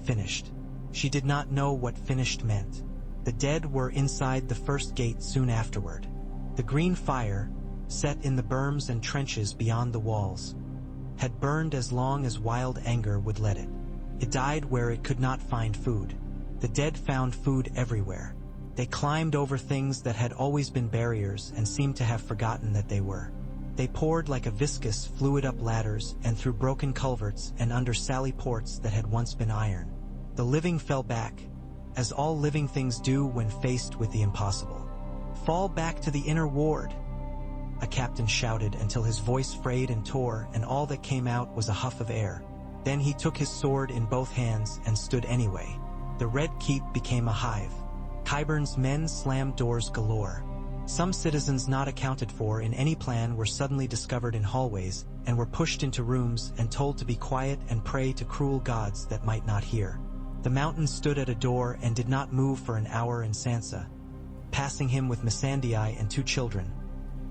finished. She did not know what finished meant. The dead were inside the first gate soon afterward. The green fire, set in the berms and trenches beyond the walls, had burned as long as wild anger would let it. It died where it could not find food. The dead found food everywhere. They climbed over things that had always been barriers and seemed to have forgotten that they were. They poured like a viscous fluid up ladders and through broken culverts and under sally ports that had once been iron. The living fell back, as all living things do when faced with the impossible. "Fall back to the inner ward," a captain shouted until his voice frayed and tore, and all that came out was a huff of air. Then he took his sword in both hands and stood anyway. The Red Keep became a hive. Qyburn's men slammed doors galore. Some citizens not accounted for in any plan were suddenly discovered in hallways and were pushed into rooms and told to be quiet and pray to cruel gods that might not hear. The Mountain stood at a door and did not move for an hour, and Sansa, passing him with Missandei and 2 children,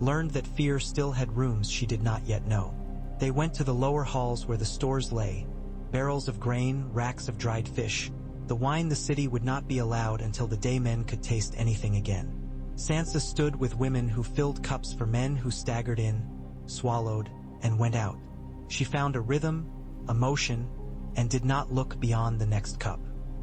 learned that fear still had rooms she did not yet know. They went to the lower halls where the stores lay, barrels of grain, racks of dried fish. The wine the city would not be allowed until the day men could taste anything again. Sansa stood with women who filled cups for men who staggered in, swallowed, and went out. She found a rhythm, a motion, and did not look beyond the next cup.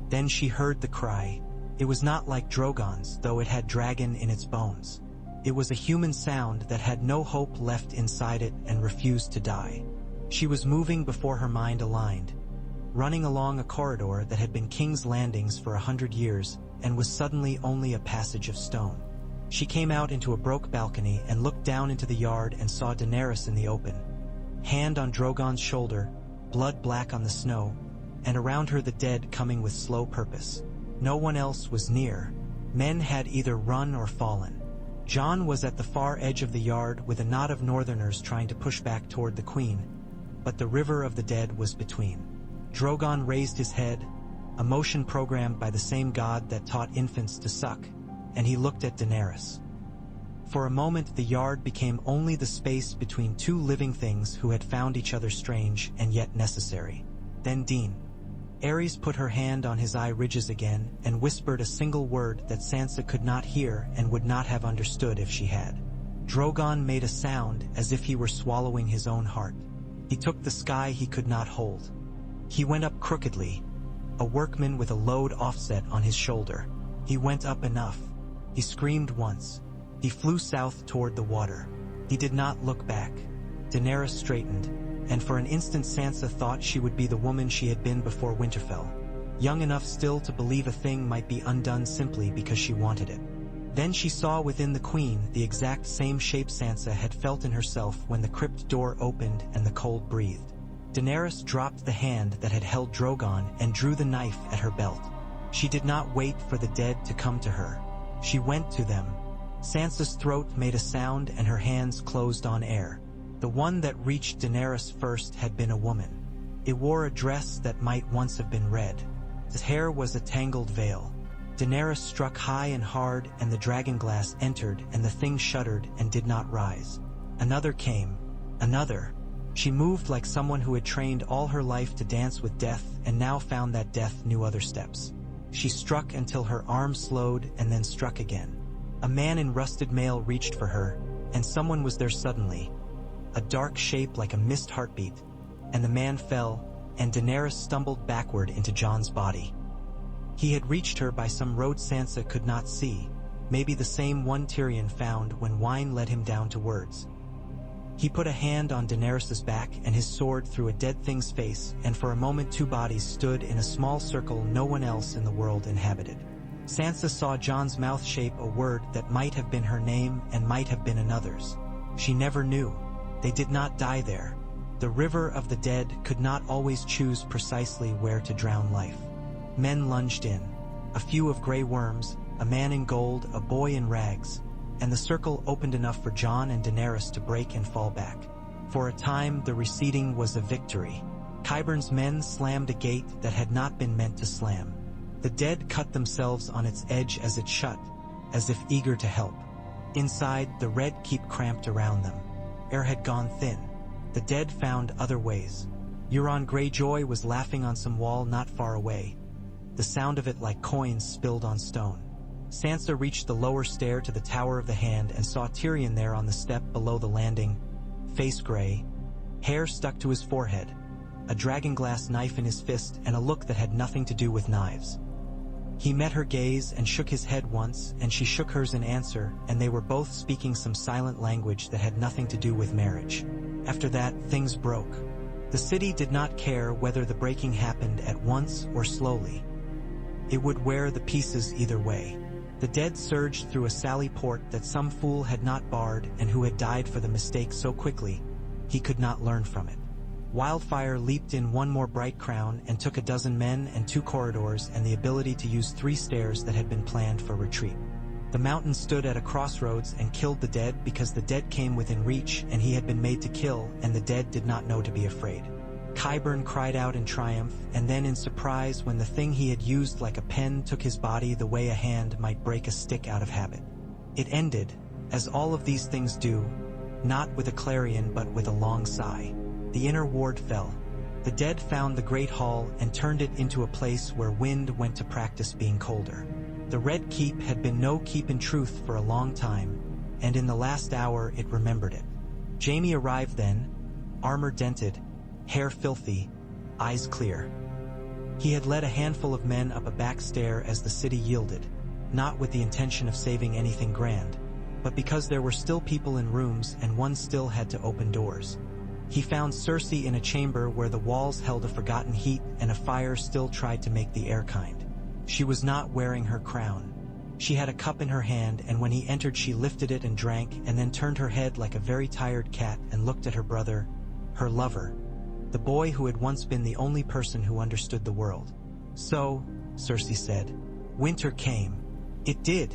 Then she heard the cry. It was not like Drogon's, though it had dragon in its bones. It was a human sound that had no hope left inside it and refused to die. She was moving before her mind aligned, running along a corridor that had been King's Landings for 100 years and was suddenly only a passage of stone. She came out into a broke balcony and looked down into the yard and saw Daenerys in the open, hand on Drogon's shoulder, blood black on the snow, and around her the dead coming with slow purpose. No one else was near. Men had either run or fallen. Jon was at the far edge of the yard with a knot of northerners trying to push back toward the queen, but the river of the dead was between. Drogon raised his head, a motion programmed by the same god that taught infants to suck, and he looked at Daenerys. For a moment the yard became only the space between 2 living things who had found each other strange and yet necessary. Then Dean. Aerys put her hand on his eye ridges again and whispered a single word that Sansa could not hear and would not have understood if she had. Drogon made a sound as if he were swallowing his own heart. He took the sky he could not hold. He went up crookedly, a workman with a load offset on his shoulder. He went up enough. He screamed once. He flew south toward the water. He did not look back. Daenerys straightened, and for an instant Sansa thought she would be the woman she had been before Winterfell, young enough still to believe a thing might be undone simply because she wanted it. Then she saw within the queen the exact same shape Sansa had felt in herself when the crypt door opened and the cold breathed. Daenerys dropped the hand that had held Drogon and drew the knife at her belt. She did not wait for the dead to come to her. She went to them. Sansa's throat made a sound and her hands closed on air. The one that reached Daenerys first had been a woman. It wore a dress that might once have been red. Its hair was a tangled veil. Daenerys struck high and hard, and the dragonglass entered, and the thing shuddered and did not rise. Another came. Another. She moved like someone who had trained all her life to dance with death and now found that death knew other steps. She struck until her arm slowed and then struck again. A man in rusted mail reached for her, and someone was there suddenly. A dark shape like a missed heartbeat, and the man fell, and Daenerys stumbled backward into Jon's body. He had reached her by some road Sansa could not see, maybe the same one Tyrion found when wine led him down to words. He put a hand on Daenerys' back and his sword through a dead thing's face, and for a moment two bodies stood in a small circle no one else in the world inhabited. Sansa saw Jon's mouth shape a word that might have been her name and might have been another's. She never knew. They did not die there. The river of the dead could not always choose precisely where to drown life. Men lunged in. A few of gray worms, a man in gold, a boy in rags, and the circle opened enough for Jon and Daenerys to break and fall back. For a time, the receding was a victory. Qyburn's men slammed a gate that had not been meant to slam. The dead cut themselves on its edge as it shut, as if eager to help. Inside, the red keep cramped around them. Air had gone thin. The dead found other ways. Euron Greyjoy was laughing on some wall not far away, the sound of it like coins spilled on stone. Sansa reached the lower stair to the Tower of the Hand and saw Tyrion there on the step below the landing, face gray, hair stuck to his forehead, a dragonglass knife in his fist and a look that had nothing to do with knives. He met her gaze and shook his head once, and she shook hers in answer, and they were both speaking some silent language that had nothing to do with marriage. After that, things broke. The city did not care whether the breaking happened at once or slowly. It would wear the pieces either way. The dead surged through a sally port that some fool had not barred and who had died for the mistake so quickly, he could not learn from it. Wildfire leaped in one more bright crown and took a dozen men and 2 corridors and the ability to use 3 stairs that had been planned for retreat. The mountain stood at a crossroads and killed the dead because the dead came within reach and he had been made to kill, and the dead did not know to be afraid. Qyburn cried out in triumph, and then in surprise when the thing he had used like a pen took his body the way a hand might break a stick out of habit. It ended, as all of these things do, not with a clarion but with a long sigh. The inner ward fell. The dead found the great hall and turned it into a place where wind went to practice being colder. The Red Keep had been no keep in truth for a long time, and in the last hour it remembered it. Jaime arrived then, armor dented, hair filthy, eyes clear. He had led a handful of men up a back stair as the city yielded, not with the intention of saving anything grand, but because there were still people in rooms and one still had to open doors. He found Cersei in a chamber where the walls held a forgotten heat and a fire still tried to make the air kind. She was not wearing her crown. She had a cup in her hand, and when he entered she lifted it and drank, and then turned her head like a very tired cat and looked at her brother, her lover, the boy who had once been the only person who understood the world. "So," Cersei said, "winter came." "It did,"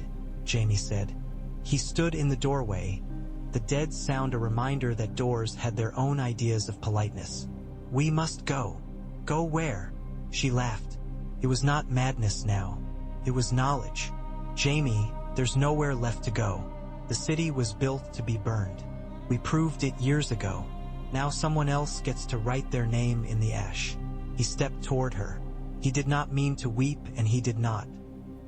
Jaime said. He stood in the doorway. The dead sound a reminder that doors had their own ideas of politeness. "We must go." "Go where?" She laughed. It was not madness now. It was knowledge. "Jaime, there's nowhere left to go. The city was built to be burned. We proved it years ago. Now someone else gets to write their name in the ash." He stepped toward her. He did not mean to weep, and he did not.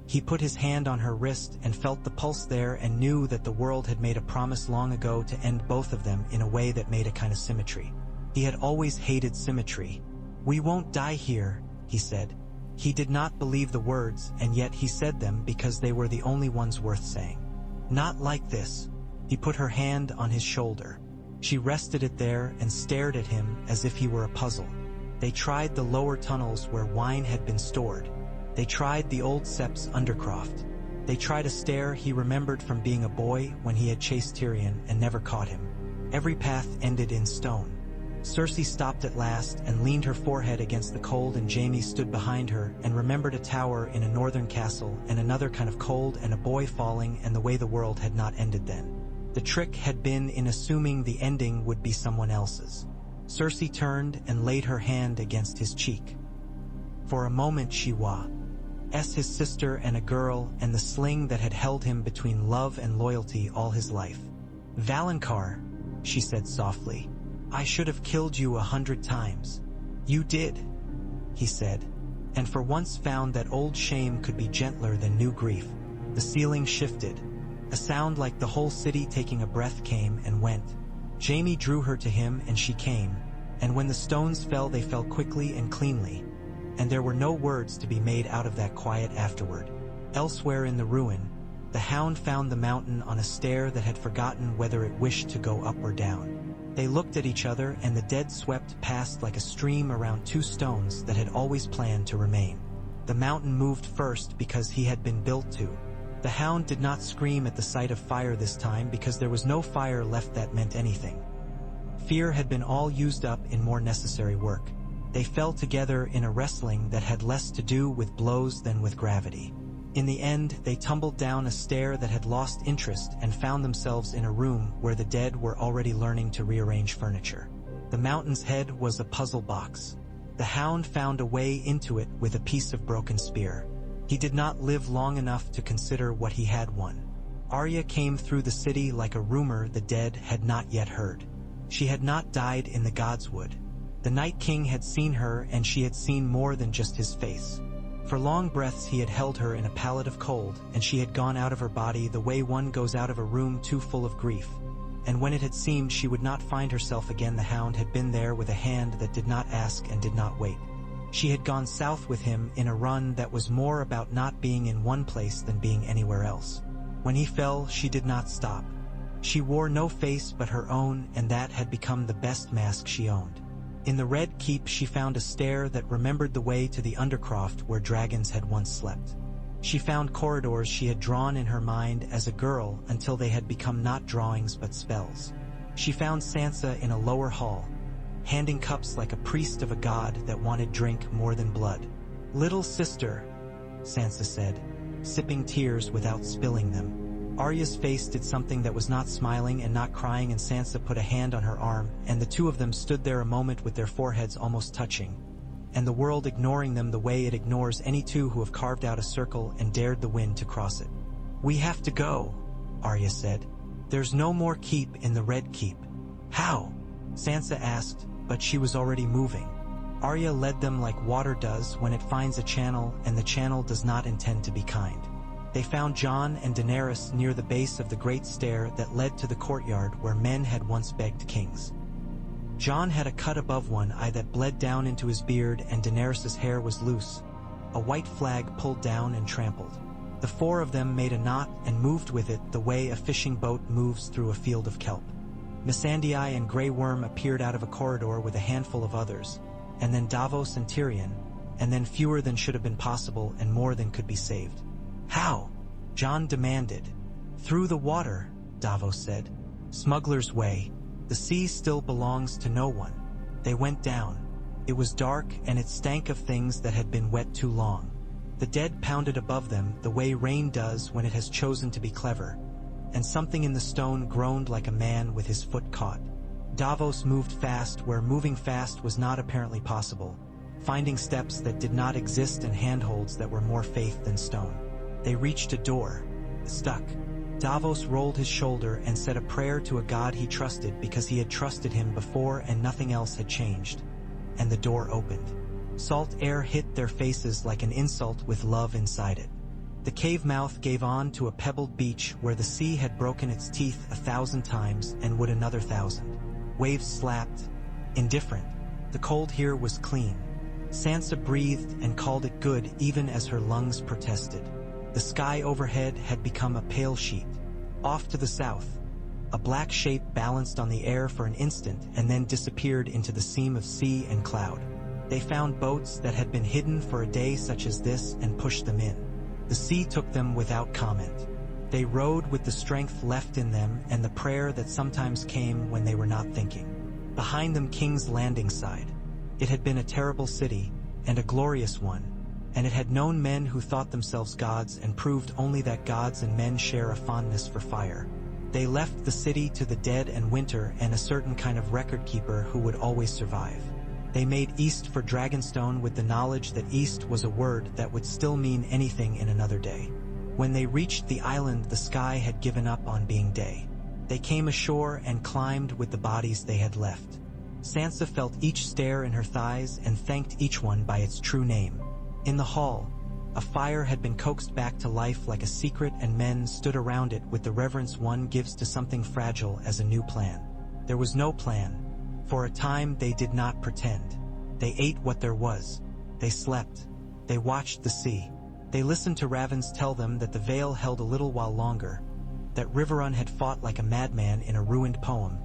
He put his hand on her wrist and felt the pulse there and knew that the world had made a promise long ago to end both of them in a way that made a kind of symmetry. He had always hated symmetry. "We won't die here," he said. He did not believe the words, and yet he said them because they were the only ones worth saying. "Not like this." He put her hand on his shoulder. She rested it there and stared at him as if he were a puzzle. They tried the lower tunnels where wine had been stored. They tried the old Sepp's undercroft. They tried a stair he remembered from being a boy when he had chased Tyrion and never caught him. Every path ended in stone. Cersei stopped at last and leaned her forehead against the cold, and Jaime stood behind her and remembered a tower in a northern castle and another kind of cold and a boy falling and the way the world had not ended then. The trick had been in assuming the ending would be someone else's. Cersei turned and laid her hand against his cheek. For a moment she was his sister and a girl, and the sling that had held him between love and loyalty all his life. "Valonqar," she said softly, "I should have killed you 100 times. You did," he said, and for once found that old shame could be gentler than new grief. The ceiling shifted. A sound like the whole city taking a breath came and went. Jaime drew her to him and she came, and when the stones fell they fell quickly and cleanly, and there were no words to be made out of that quiet afterward. Elsewhere in the ruin, the hound found the mountain on a stair that had forgotten whether it wished to go up or down. They looked at each other, and the dead swept past like a stream around two stones that had always planned to remain. The mountain moved first because he had been built to. The hound did not scream at the sight of fire this time because there was no fire left that meant anything. Fear had been all used up in more necessary work. They fell together in a wrestling that had less to do with blows than with gravity. In the end, they tumbled down a stair that had lost interest and found themselves in a room where the dead were already learning to rearrange furniture. The mountain's head was a puzzle box. The hound found a way into it with a piece of broken spear. He did not live long enough to consider what he had won. Arya came through the city like a rumor the dead had not yet heard. She had not died in the Godswood. The Night King had seen her, and she had seen more than just his face. For long breaths he had held her in a pallet of cold, and she had gone out of her body the way one goes out of a room too full of grief. And when it had seemed she would not find herself again, the hound had been there with a hand that did not ask and did not wait. She had gone south with him in a run that was more about not being in one place than being anywhere else. When he fell, she did not stop. She wore no face but her own, and that had become the best mask she owned. In the Red Keep she found a stair that remembered the way to the Undercroft where dragons had once slept. She found corridors she had drawn in her mind as a girl until they had become not drawings but spells. She found Sansa in a lower hall, handing cups like a priest of a god that wanted drink more than blood. "Little sister," Sansa said, sipping tears without spilling them. Arya's face did something that was not smiling and not crying, and Sansa put a hand on her arm, and the two of them stood there a moment with their foreheads almost touching, and the world ignoring them the way it ignores any two who have carved out a circle and dared the wind to cross it. "We have to go," Arya said. "There's no more keep in the Red Keep." "How?" Sansa asked, but she was already moving. Arya led them like water does when it finds a channel and the channel does not intend to be kind. They found Jon and Daenerys near the base of the great stair that led to the courtyard where men had once begged kings. Jon had a cut above one eye that bled down into his beard, and Daenerys's hair was loose, a white flag pulled down and trampled. The four of them made a knot and moved with it the way a fishing boat moves through a field of kelp. Missandei and Grey Worm appeared out of a corridor with a handful of others, and then Davos and Tyrion, and then fewer than should have been possible and more than could be saved. "How?" Jon demanded. "Through the water," Davos said. "Smuggler's way. The sea still belongs to no one." They went down. It was dark, and it stank of things that had been wet too long. The dead pounded above them the way rain does when it has chosen to be clever, and something in the stone groaned like a man with his foot caught. Davos moved fast where moving fast was not apparently possible, finding steps that did not exist and handholds that were more faith than stone. They reached a door. Stuck. Davos rolled his shoulder and said a prayer to a god he trusted because he had trusted him before and nothing else had changed. And the door opened. Salt air hit their faces like an insult with love inside it. The cave mouth gave on to a pebbled beach where the sea had broken its teeth 1,000 times and would another 1,000. Waves slapped. Indifferent. The cold here was clean. Sansa breathed and called it good even as her lungs protested. The sky overhead had become a pale sheet. Off to the south, A black shape balanced on the air for an instant and then disappeared into the seam of sea and cloud. They found boats that had been hidden for a day such as this and pushed them in. The sea took them without comment. They rowed with the strength left in them and the prayer that sometimes came when they were not thinking. Behind them, King's Landing sighed. It had been a terrible city, and a glorious one, and it had known men who thought themselves gods and proved only that gods and men share a fondness for fire. They left the city to the dead and winter and a certain kind of record-keeper who would always survive. They made east for Dragonstone with the knowledge that east was a word that would still mean anything in another day. When they reached the island, the sky had given up on being day. They came ashore and climbed with the bodies they had left. Sansa felt each stare in her thighs and thanked each one by its true name. In the hall, a fire had been coaxed back to life like a secret, and men stood around it with the reverence one gives to something fragile as a new plan. There was no plan. For a time they did not pretend. They ate what there was. They slept. They watched the sea. They listened to ravens tell them that the Vale held a little while longer, that Riverrun had fought like a madman in a ruined poem,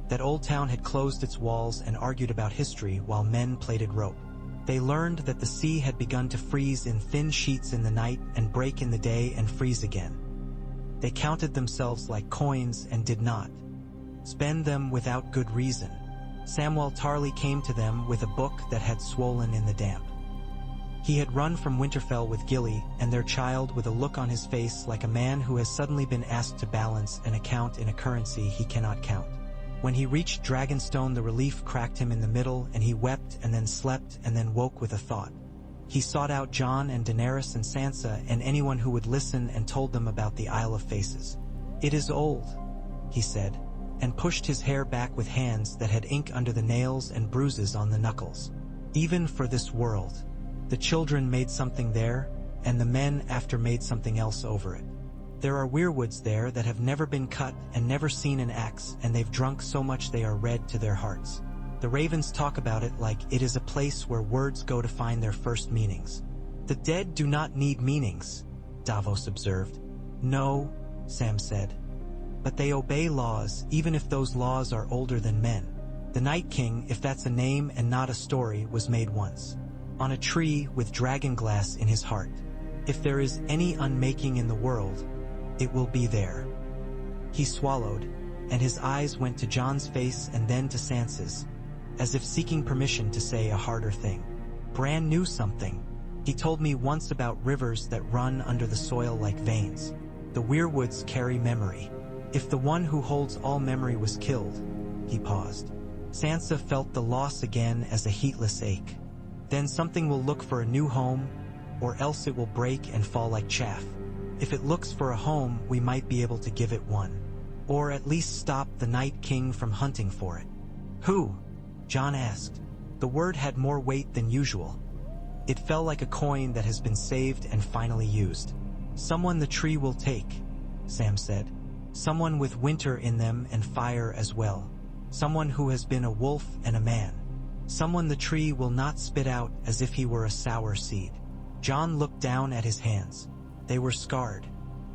that Old Town had closed its walls and argued about history while men plaited rope. They learned that the sea had begun to freeze in thin sheets in the night and break in the day and freeze again. They counted themselves like coins and did not spend them without good reason. Samwell Tarly came to them with a book that had swollen in the damp. He had run from Winterfell with Gilly and their child with a look on his face like a man who has suddenly been asked to balance an account in a currency he cannot count. When he reached Dragonstone, the relief cracked him in the middle, and he wept and then slept and then woke with a thought. He sought out Jon and Daenerys and Sansa and anyone who would listen and told them about the Isle of Faces. "It is old," he said, and pushed his hair back with hands that had ink under the nails and bruises on the knuckles. "Even for this world. The children made something there, and the men after made something else over it. There are weirwoods there that have never been cut and never seen an axe, and they've drunk so much they are red to their hearts. The ravens talk about it like it is a place where words go to find their first meanings." "The dead do not need meanings," Davos observed. "No," Sam said. "But they obey laws, even if those laws are older than men. The Night King, if that's a name and not a story, was made once. On a tree with dragon glass in his heart. If there is any unmaking in the world, it will be there." He swallowed, and his eyes went to Jon's face and then to Sansa's, as if seeking permission to say a harder thing. "Bran knew something. He told me once about rivers that run under the soil like veins. The weirwoods carry memory. If the one who holds all memory was killed..." He paused. Sansa felt the loss again as a heatless ache. "Then something will look for a new home, or else it will break and fall like chaff. If it looks for a home, we might be able to give it one. Or at least stop the Night King from hunting for it." "Who?" Jon asked. The word had more weight than usual. It fell like a coin that has been saved and finally used. "Someone the tree will take," Sam said. "Someone with winter in them and fire as well. Someone who has been a wolf and a man. Someone the tree will not spit out as if he were a sour seed." Jon looked down at his hands. They were scarred.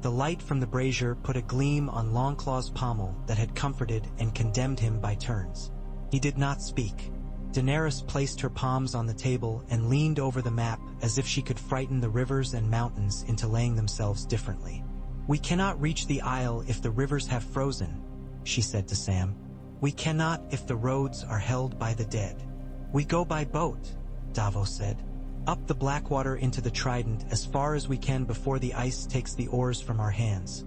The light from the brazier put a gleam on Longclaw's pommel that had comforted and condemned him by turns. He did not speak. Daenerys placed her palms on the table and leaned over the map as if she could frighten the rivers and mountains into laying themselves differently. "We cannot reach the Isle if the rivers have frozen," she said to Sam. "We cannot if the roads are held by the dead." "We go by boat," Davos said. "Up the Blackwater into the Trident as far as we can before the ice takes the oars from our hands.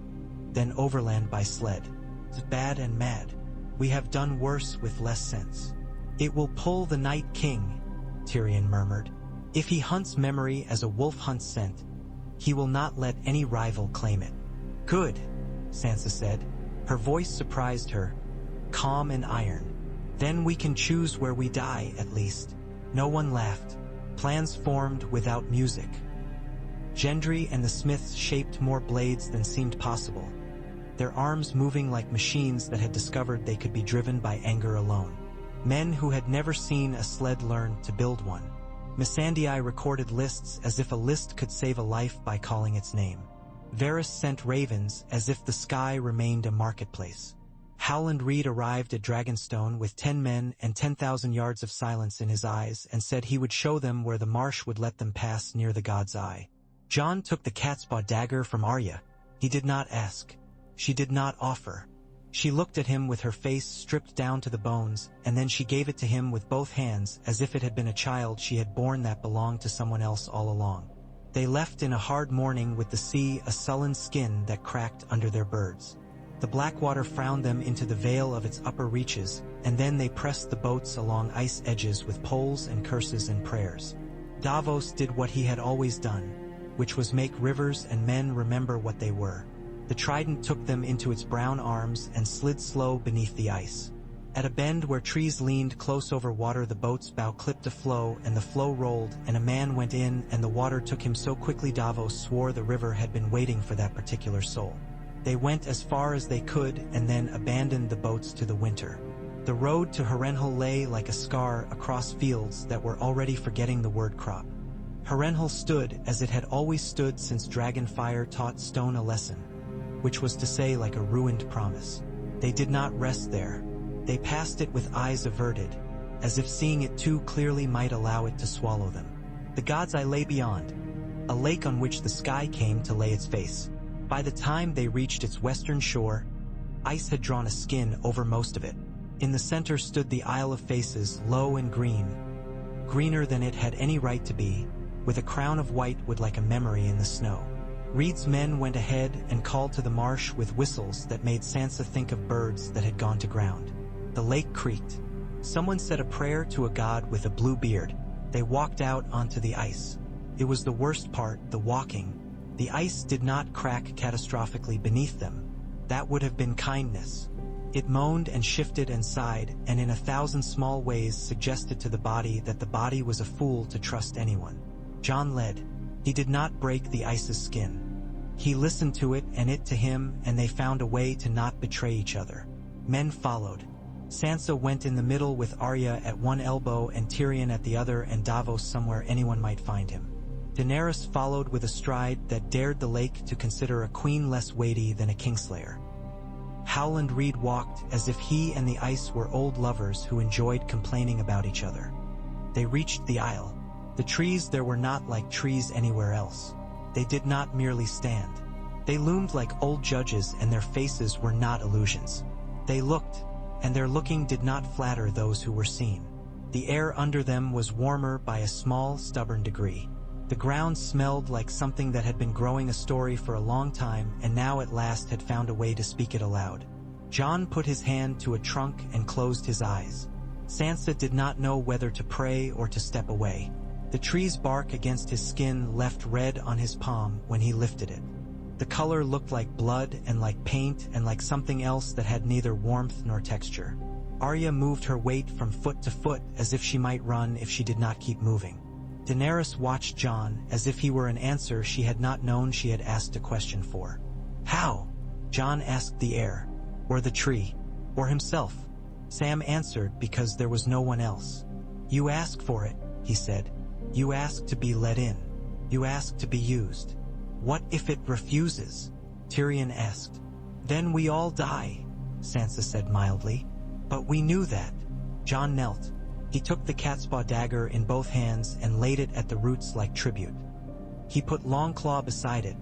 Then overland by sled. It's bad and mad. We have done worse with less sense." "It will pull the Night King," Tyrion murmured. "If he hunts memory as a wolf hunts scent, he will not let any rival claim it." "Good," Sansa said. Her voice surprised her, calm and iron. "Then we can choose where we die, at least." No one laughed. Plans formed without music. Gendry and the smiths shaped more blades than seemed possible, their arms moving like machines that had discovered they could be driven by anger alone. Men who had never seen a sled learned to build one. Missandei recorded lists as if a list could save a life by calling its name. Varys sent ravens as if the sky remained a marketplace. Howland Reed arrived at Dragonstone with 10 men and 10,000 yards of silence in his eyes and said he would show them where the marsh would let them pass near the God's Eye. Jon took the catspaw dagger from Arya. He did not ask. She did not offer. She looked at him with her face stripped down to the bones, and then she gave it to him with both hands as if it had been a child she had borne that belonged to someone else all along. They left in a hard morning with the sea a sullen skin that cracked under their birds. The Blackwater frowned them into the veil of its upper reaches, and then they pressed the boats along ice edges with poles and curses and prayers. Davos did what he had always done, which was make rivers and men remember what they were. The trident took them into its brown arms and slid slow beneath the ice. At a bend where trees leaned close over water, the boat's bow clipped a floe, and the floe rolled, and a man went in, and the water took him so quickly Davos swore the river had been waiting for that particular soul. They went as far as they could and then abandoned the boats to the winter. The road to Harrenhal lay like a scar across fields that were already forgetting the word crop. Harrenhal stood as it had always stood since Dragonfire taught Stone a lesson, which was to say like a ruined promise. They did not rest there. They passed it with eyes averted, as if seeing it too clearly might allow it to swallow them. The God's Eye lay beyond, a lake on which the sky came to lay its face. By the time they reached its western shore, ice had drawn a skin over most of it. In the center stood the Isle of Faces, low and green, greener than it had any right to be, with a crown of white wood like a memory in the snow. Reed's men went ahead and called to the marsh with whistles that made Sansa think of birds that had gone to ground. The lake creaked. Someone said a prayer to a god with a blue beard. They walked out onto the ice. It was the worst part, the walking. The ice did not crack catastrophically beneath them. That would have been kindness. It moaned and shifted and sighed, and in 1,000 small ways suggested to the body that the body was a fool to trust anyone. Jon led. He did not break the ice's skin. He listened to it and it to him, and they found a way to not betray each other. Men followed. Sansa went in the middle with Arya at one elbow and Tyrion at the other, and Davos somewhere anyone might find him. Daenerys followed with a stride that dared the lake to consider a queen less weighty than a kingslayer. Howland Reed walked as if he and the ice were old lovers who enjoyed complaining about each other. They reached the Isle. The trees there were not like trees anywhere else. They did not merely stand. They loomed like old judges, and their faces were not illusions. They looked, and their looking did not flatter those who were seen. The air under them was warmer by a small, stubborn degree. The ground smelled like something that had been growing a story for a long time and now at last had found a way to speak it aloud. Jon put his hand to a trunk and closed his eyes. Sansa did not know whether to pray or to step away. The tree's bark against his skin left red on his palm when he lifted it. The color looked like blood and like paint and like something else that had neither warmth nor texture. Arya moved her weight from foot to foot as if she might run if she did not keep moving. Daenerys watched Jon as if he were an answer she had not known she had asked a question for. How? Jon asked the air, or the tree, or himself. Sam answered because there was no one else. You ask for it, he said. You ask to be let in. You ask to be used. What if it refuses? Tyrion asked. Then we all die, Sansa said mildly. But we knew that. Jon knelt. He took the catspaw dagger in both hands and laid it at the roots like tribute. He put Longclaw beside it,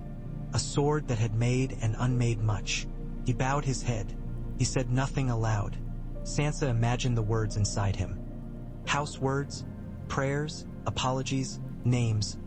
a sword that had made and unmade much. He bowed his head. He said nothing aloud. Sansa imagined the words inside him. House words, prayers, apologies, names,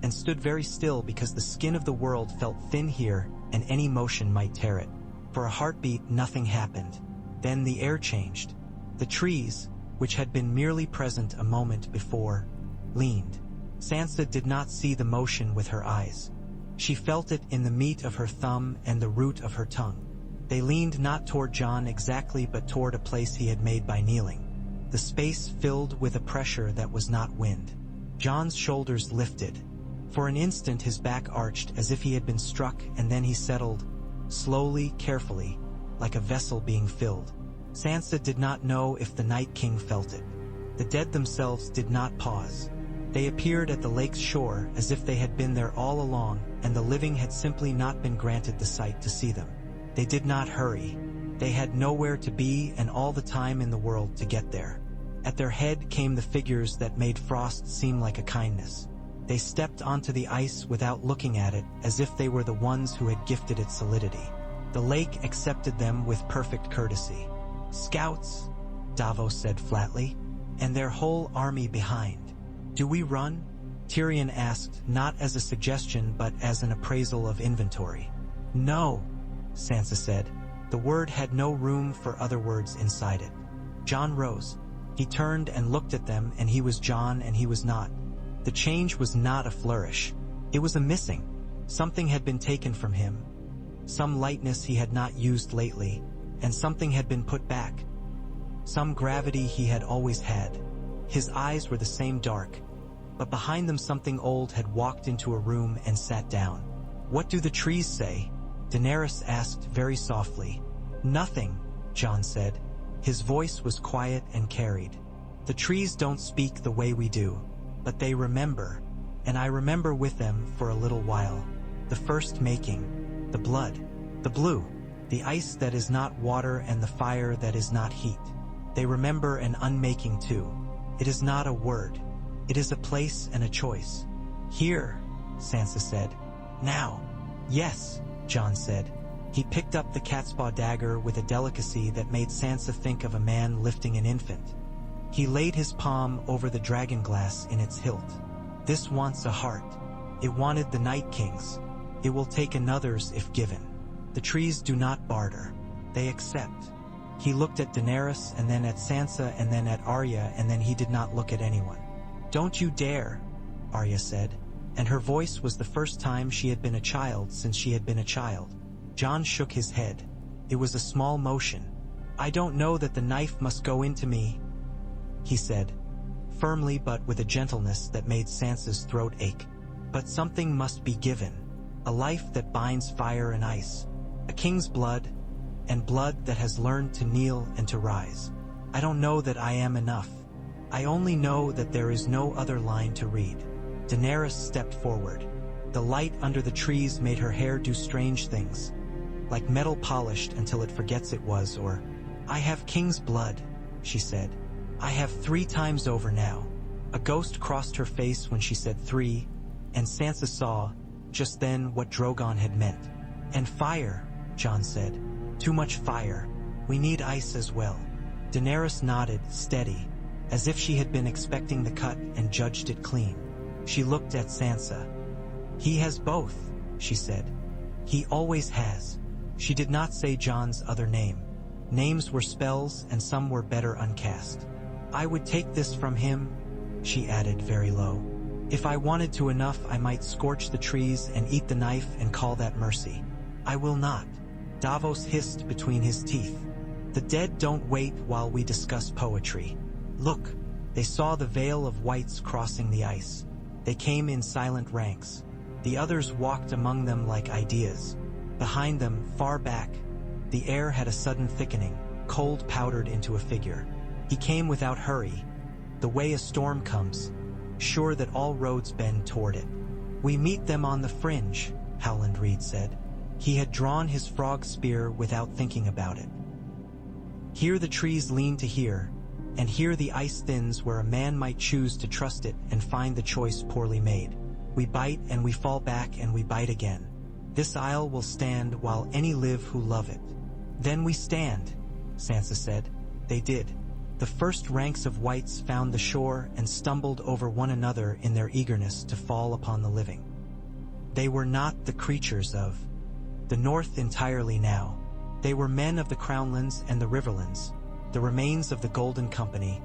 and stood very still because the skin of the world felt thin here and any motion might tear it. For a heartbeat, nothing happened. Then the air changed. The trees, which had been merely present a moment before, leaned. Sansa did not see the motion with her eyes. She felt it in the meat of her thumb and the root of her tongue. They leaned not toward Jon exactly but toward a place he had made by kneeling. The space filled with a pressure that was not wind. Jon's shoulders lifted. For an instant his back arched as if he had been struck, and then he settled, slowly, carefully, like a vessel being filled. Sansa did not know if the Night King felt it. The dead themselves did not pause. They appeared at the lake's shore as if they had been there all along, and the living had simply not been granted the sight to see them. They did not hurry. They had nowhere to be and all the time in the world to get there. At their head came the figures that made frost seem like a kindness. They stepped onto the ice without looking at it, as if they were the ones who had gifted it solidity. The lake accepted them with perfect courtesy. "Scouts," Davos said flatly, "and their whole army behind. Do we run?" Tyrion asked, not as a suggestion but as an appraisal of inventory. "No," Sansa said. The word had no room for other words inside it. Jon rose. He turned and looked at them, and he was Jon and he was not. The change was not a flourish. It was a missing. Something had been taken from him. Some lightness he had not used lately, and something had been put back. Some gravity he had always had. His eyes were the same dark, but behind them something old had walked into a room and sat down. "What do the trees say?" Daenerys asked very softly. "Nothing," Jon said. His voice was quiet and carried. "The trees don't speak the way we do, but they remember, and I remember with them for a little while. The first making, the blood, the blue, the ice that is not water and the fire that is not heat. They remember an unmaking too. It is not a word. It is a place and a choice." "Here," Sansa said. "Now." "Yes," Jon said. He picked up the catspaw dagger with a delicacy that made Sansa think of a man lifting an infant. He laid his palm over the dragon glass in its hilt. "This wants a heart. It wanted the Night King's. It will take another's if given. The trees do not barter. They accept." He looked at Daenerys and then at Sansa and then at Arya, and then he did not look at anyone. "Don't you dare," Arya said, and her voice was the first time she had been a child since she had been a child. Jon shook his head. It was a small motion. "I don't know that the knife must go into me," he said, firmly but with a gentleness that made Sansa's throat ache. "But something must be given. A life that binds fire and ice. A king's blood, and blood that has learned to kneel and to rise. I don't know that I am enough. I only know that there is no other line to read." Daenerys stepped forward. The light under the trees made her hair do strange things, like metal polished until it forgets it was, or, "I have king's blood," she said. "I have 3 times over now." A ghost crossed her face when she said 3, and Sansa saw, just then, what Drogon had meant. "And fire," Jon said. "Too much fire. We need ice as well." Daenerys nodded, steady, as if she had been expecting the cut and judged it clean. She looked at Sansa. "He has both," she said. "He always has." She did not say Jon's other name. Names were spells, and some were better uncast. "I would take this from him," she added very low. "If I wanted to enough, I might scorch the trees and eat the knife and call that mercy. I will not." Davos hissed between his teeth. "The dead don't wait while we discuss poetry. Look." They saw the veil of whites crossing the ice. They came in silent ranks. The others walked among them like ideas. Behind them, far back, the air had a sudden thickening, cold powdered into a figure. He came without hurry, the way a storm comes, sure that all roads bend toward it. "We meet them on the fringe," Howland Reed said. He had drawn his frog spear without thinking about it. "Here the trees lean to here, and here the ice thins where a man might choose to trust it and find the choice poorly made. We bite and we fall back and we bite again. This isle will stand while any live who love it." "Then we stand," Sansa said. They did. The first ranks of whites found the shore and stumbled over one another in their eagerness to fall upon the living. They were not the creatures of the North entirely now. They were men of the Crownlands and the Riverlands, the remains of the Golden Company,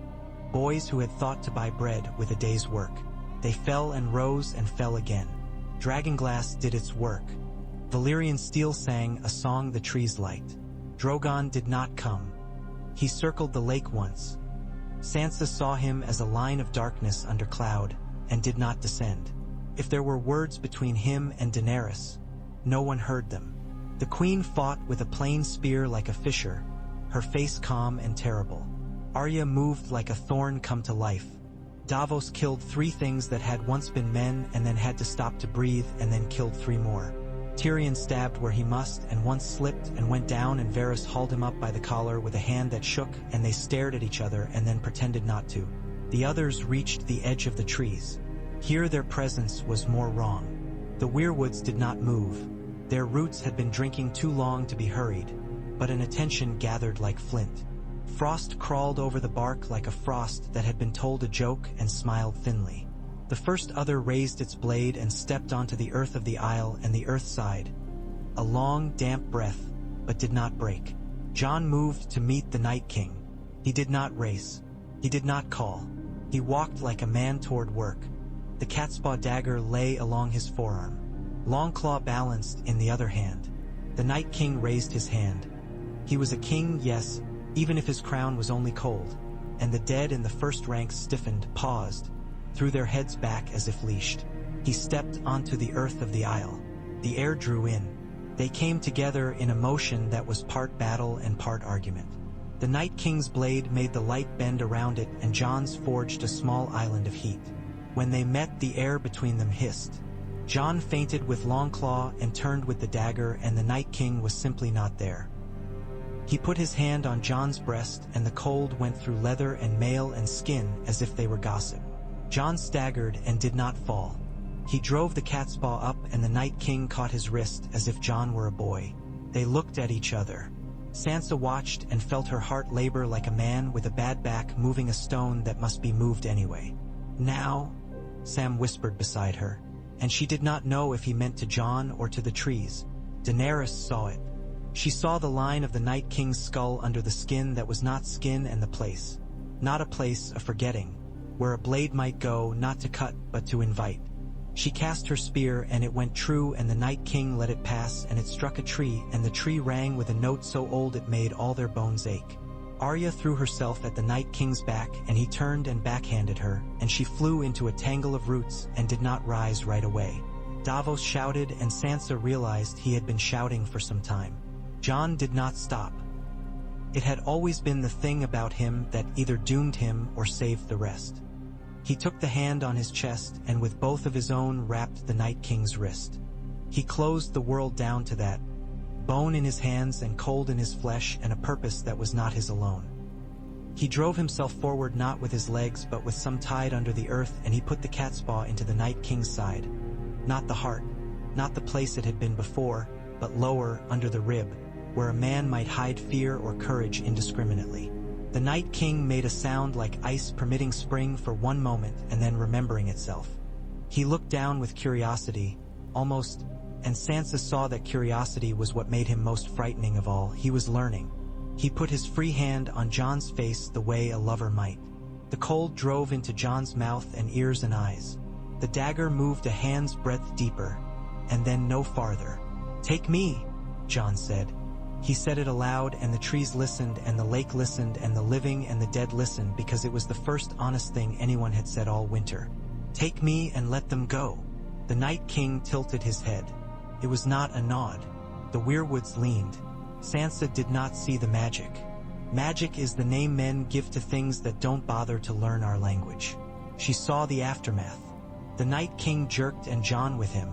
boys who had thought to buy bread with a day's work. They fell and rose and fell again. Dragonglass did its work. Valyrian steel sang a song the trees liked. Drogon did not come. He circled the lake once. Sansa saw him as a line of darkness under cloud, and did not descend. If there were words between him and Daenerys, no one heard them. The queen fought with a plain spear like a fisher, her face calm and terrible. Arya moved like a thorn come to life. Davos killed 3 things that had once been men and then had to stop to breathe and then killed 3 more. Tyrion stabbed where he must, and once slipped and went down, and Varys hauled him up by the collar with a hand that shook, and they stared at each other and then pretended not to. The others reached the edge of the trees. Here their presence was more wrong. The weirwoods did not move. Their roots had been drinking too long to be hurried, but an attention gathered like flint. Frost crawled over the bark like a frost that had been told a joke and smiled thinly. The first other raised its blade and stepped onto the earth of the isle, and the earth sighed. A long, damp breath, but did not break. Jon moved to meet the Night King. He did not race. He did not call. He walked like a man toward work. The catspaw dagger lay along his forearm. Longclaw balanced in the other hand. The Night King raised his hand. He was a king, yes, even if his crown was only cold. And the dead in the first ranks stiffened, paused, threw their heads back as if leashed. He stepped onto the earth of the isle. The air drew in. They came together in a motion that was part battle and part argument. The Night King's blade made the light bend around it, and Jon's forged a small island of heat. When they met, the air between them hissed. Jon feinted with Longclaw and turned with the dagger, and the Night King was simply not there. He put his hand on Jon's breast, and the cold went through leather and mail and skin as if they were gossip. Jon staggered and did not fall. He drove the catspaw up, and the Night King caught his wrist as if Jon were a boy. They looked at each other. Sansa watched and felt her heart labor like a man with a bad back moving a stone that must be moved anyway. "Now," Sam whispered beside her, and she did not know if he meant to Jon or to the trees. Daenerys saw it. She saw the line of the Night King's skull under the skin that was not skin, and the place. Not a place, a forgetting, where a blade might go, not to cut, but to invite. She cast her spear, and it went true, and the Night King let it pass, and it struck a tree, and the tree rang with a note so old it made all their bones ache. Arya threw herself at the Night King's back, and he turned and backhanded her, and she flew into a tangle of roots and did not rise right away. Davos shouted, and Sansa realized he had been shouting for some time. Jon did not stop. It had always been the thing about him that either doomed him or saved the rest. He took the hand on his chest and with both of his own wrapped the Night King's wrist. He closed the world down to that, bone in his hands and cold in his flesh, and a purpose that was not his alone. He drove himself forward not with his legs but with some tied under the earth, and he put the catspaw into the Night King's side. Not the heart, not the place it had been before, but lower, under the rib, where a man might hide fear or courage indiscriminately. The Night King made a sound like ice permitting spring for one moment and then remembering itself. He looked down with curiosity, almost, and Sansa saw that curiosity was what made him most frightening of all. He was learning. He put his free hand on Jon's face the way a lover might. The cold drove into Jon's mouth and ears and eyes. The dagger moved a hand's breadth deeper, and then no farther. "Take me," Jon said. He said it aloud, and the trees listened, and the lake listened, and the living and the dead listened, because it was the first honest thing anyone had said all winter. "Take me and let them go." The Night King tilted his head. It was not a nod. The weirwoods leaned. Sansa did not see the magic. Magic is the name men give to things that don't bother to learn our language. She saw the aftermath. The Night King jerked, and Jon with him,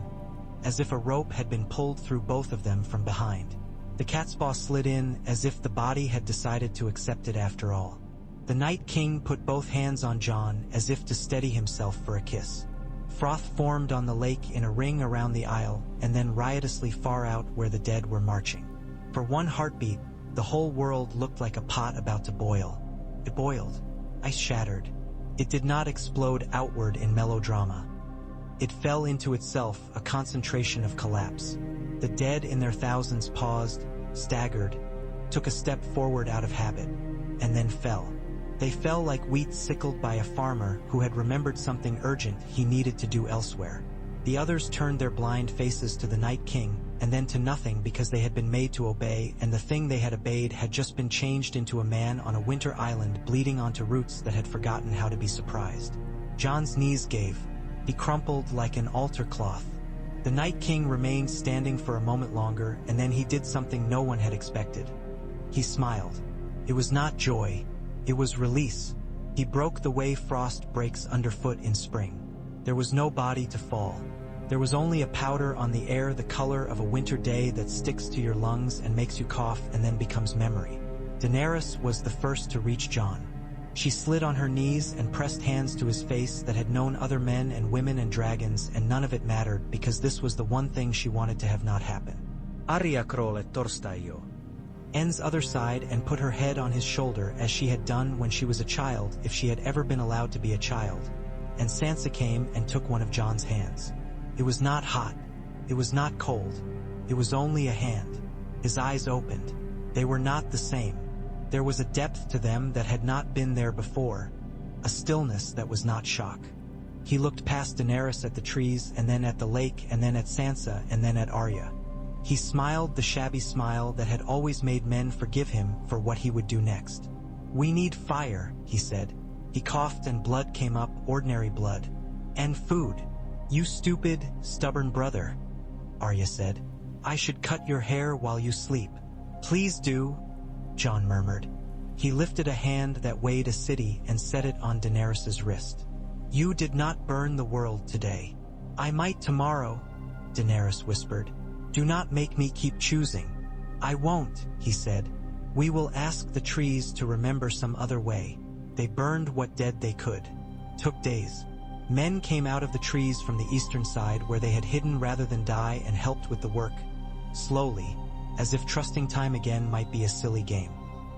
as if a rope had been pulled through both of them from behind. The catspaw slid in, as if the body had decided to accept it after all. The Night King put both hands on Jon, as if to steady himself for a kiss. Froth formed on the lake in a ring around the isle, and then riotously far out where the dead were marching. For one heartbeat, the whole world looked like a pot about to boil. It boiled. Ice shattered. It did not explode outward in melodrama. It fell into itself, a concentration of collapse. The dead in their thousands paused, staggered, took a step forward out of habit, and then fell. They fell like wheat sickled by a farmer who had remembered something urgent he needed to do elsewhere. The others turned their blind faces to the Night King, and then to nothing, because they had been made to obey, and the thing they had obeyed had just been changed into a man on a winter island bleeding onto roots that had forgotten how to be surprised. Jon's knees gave. He crumpled like an altar cloth. The Night King remained standing for a moment longer, and then he did something no one had expected. He smiled. It was not joy. It was release. He broke the way frost breaks underfoot in spring. There was no body to fall. There was only a powder on the air the color of a winter day that sticks to your lungs and makes you cough and then becomes memory. Daenerys was the first to reach Jon. She slid on her knees and pressed hands to his face that had known other men and women and dragons, and none of it mattered because this was the one thing she wanted to have not happen. Arja krole torstaio. En's other side and put her head on his shoulder as she had done when she was a child, if she had ever been allowed to be a child. And Sansa came and took one of Jon's hands. It was not hot. It was not cold. It was only a hand. His eyes opened. They were not the same. There was a depth to them that had not been there before, a stillness that was not shock. He looked past Daenerys at the trees, and then at the lake, and then at Sansa, and then at Arya. He smiled the shabby smile that had always made men forgive him for what he would do next. "We need fire," he said. He coughed and blood came up, ordinary blood. "And food." "You stupid, stubborn brother," Arya said. "I should cut your hair while you sleep." "Please do," Jon murmured. He lifted a hand that weighed a city and set it on Daenerys's wrist. "You did not burn the world today. I might tomorrow," Daenerys whispered. "Do not make me keep choosing." "I won't," he said. "We will ask the trees to remember some other way." They burned what dead they could. Took days. Men came out of the trees from the eastern side where they had hidden rather than die and helped with the work. Slowly, as if trusting time again might be a silly game.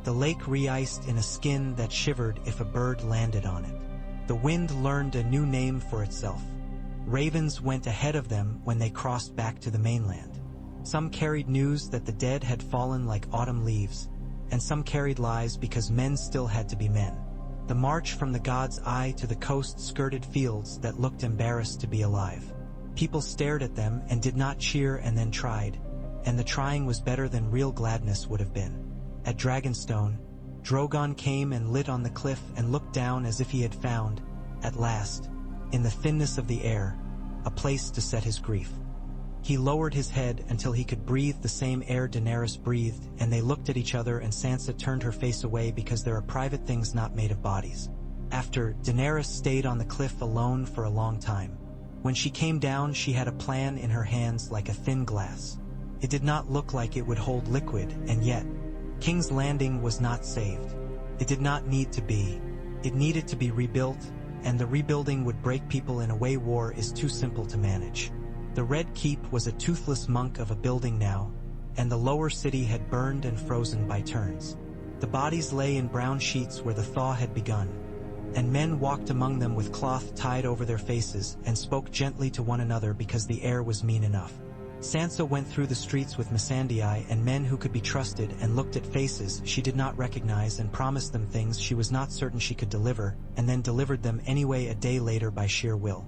The lake re-iced in a skin that shivered if a bird landed on it. The wind learned a new name for itself. Ravens went ahead of them when they crossed back to the mainland. Some carried news that the dead had fallen like autumn leaves, and some carried lies because men still had to be men. The march from the god's eye to the coast-skirted fields that looked embarrassed to be alive. People stared at them and did not cheer and then tried, and the trying was better than real gladness would have been. At Dragonstone, Drogon came and lit on the cliff and looked down as if he had found, at last, in the thinness of the air, a place to set his grief. He lowered his head until he could breathe the same air Daenerys breathed, and they looked at each other and Sansa turned her face away because there are private things not made of bodies. After, Daenerys stayed on the cliff alone for a long time. When she came down, she had a plan in her hands like a thin glass. It did not look like it would hold liquid, and yet, King's Landing was not saved. It did not need to be. It needed to be rebuilt, and the rebuilding would break people in a way war is too simple to manage. The Red Keep was a toothless monk of a building now, and the lower city had burned and frozen by turns. The bodies lay in brown sheets where the thaw had begun, and men walked among them with cloth tied over their faces and spoke gently to one another because the air was mean enough. Sansa went through the streets with Missandei and men who could be trusted and looked at faces she did not recognize and promised them things she was not certain she could deliver, and then delivered them anyway a day later by sheer will.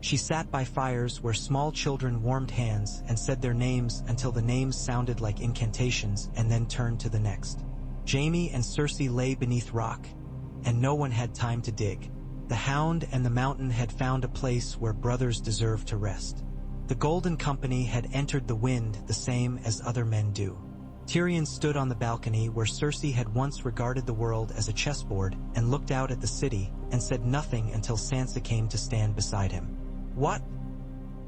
She sat by fires where small children warmed hands and said their names until the names sounded like incantations and then turned to the next. Jaime and Cersei lay beneath rock, and no one had time to dig. The Hound and the Mountain had found a place where brothers deserved to rest. The Golden Company had entered the wind the same as other men do. Tyrion stood on the balcony where Cersei had once regarded the world as a chessboard and looked out at the city and said nothing until Sansa came to stand beside him. "What?"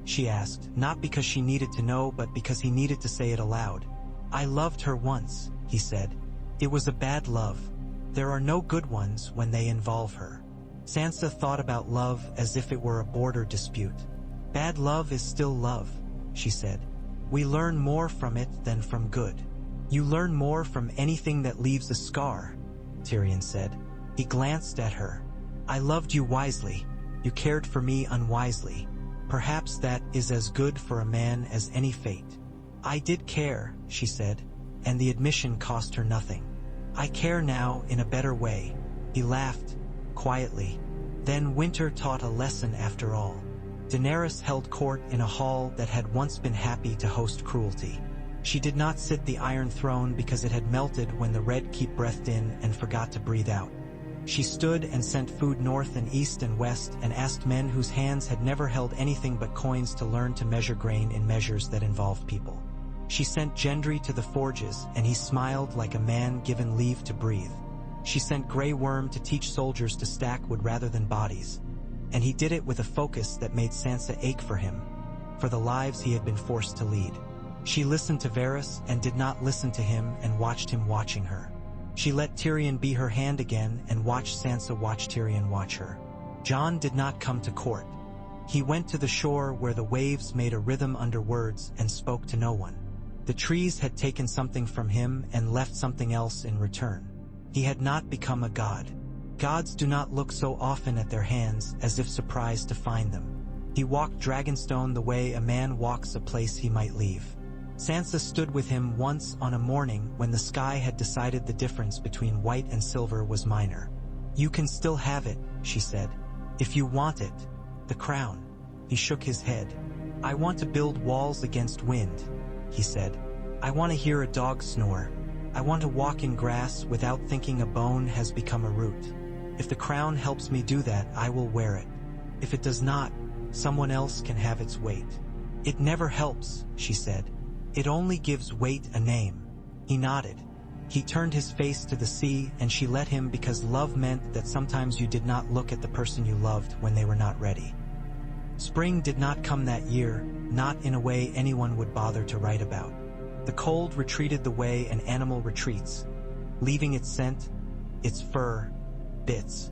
she asked, not because she needed to know but because he needed to say it aloud. "I loved her once," he said. "It was a bad love. There are no good ones when they involve her." Sansa thought about love as if it were a border dispute. "Bad love is still love," she said. "We learn more from it than from good." "You learn more from anything that leaves a scar," Tyrion said. He glanced at her. "I loved you wisely. You cared for me unwisely. Perhaps that is as good for a man as any fate." "I did care," she said, and the admission cost her nothing. "I care now in a better way." He laughed, quietly. Then winter taught a lesson after all. Daenerys held court in a hall that had once been happy to host cruelty. She did not sit the Iron Throne because it had melted when the Red Keep breathed in and forgot to breathe out. She stood and sent food north and east and west and asked men whose hands had never held anything but coins to learn to measure grain in measures that involved people. She sent Gendry to the forges, and he smiled like a man given leave to breathe. She sent Grey Worm to teach soldiers to stack wood rather than bodies, and he did it with a focus that made Sansa ache for him, for the lives he had been forced to lead. She listened to Varys and did not listen to him and watched him watching her. She let Tyrion be her hand again and watched Sansa watch Tyrion watch her. Jon did not come to court. He went to the shore where the waves made a rhythm under words and spoke to no one. The trees had taken something from him and left something else in return. He had not become a god. Gods do not look so often at their hands as if surprised to find them. He walked Dragonstone the way a man walks a place he might leave. Sansa stood with him once on a morning when the sky had decided the difference between white and silver was minor. "You can still have it," she said. "If you want it. The crown." He shook his head. "I want to build walls against wind," he said. "I want to hear a dog snore. I want to walk in grass without thinking a bone has become a root. If the crown helps me do that, I will wear it. If it does not, someone else can have its weight." "It never helps," she said. "It only gives weight a name." He nodded. He turned his face to the sea and she let him because love meant that sometimes you did not look at the person you loved when they were not ready. Spring did not come that year, not in a way anyone would bother to write about. The cold retreated the way an animal retreats, leaving its scent, its fur, bits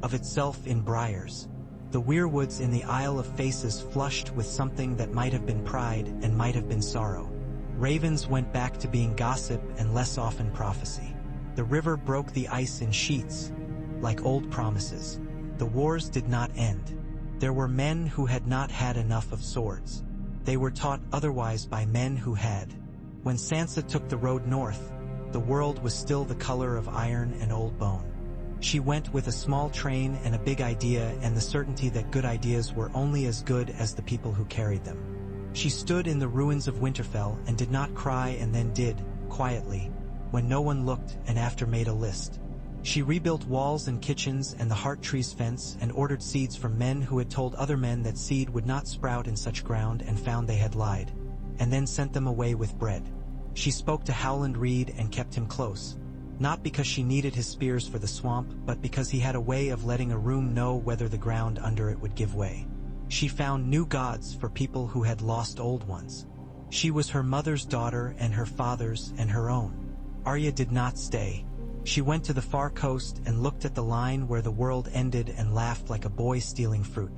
of itself in briars. The weirwoods in the Isle of Faces flushed with something that might have been pride and might have been sorrow. Ravens went back to being gossip and less often prophecy. The river broke the ice in sheets, like old promises. The wars did not end. There were men who had not had enough of swords. They were taught otherwise by men who had. When Sansa took the road north, the world was still the color of iron and old bone. She went with a small train and a big idea and the certainty that good ideas were only as good as the people who carried them. She stood in the ruins of Winterfell and did not cry and then did, quietly, when no one looked and after made a list. She rebuilt walls and kitchens and the heart tree's fence and ordered seeds from men who had told other men that seed would not sprout in such ground and found they had lied, and then sent them away with bread. She spoke to Howland Reed and kept him close. Not because she needed his spears for the swamp, but because he had a way of letting a room know whether the ground under it would give way. She found new gods for people who had lost old ones. She was her mother's daughter and her father's and her own. Arya did not stay. She went to the far coast and looked at the line where the world ended and laughed like a boy stealing fruit.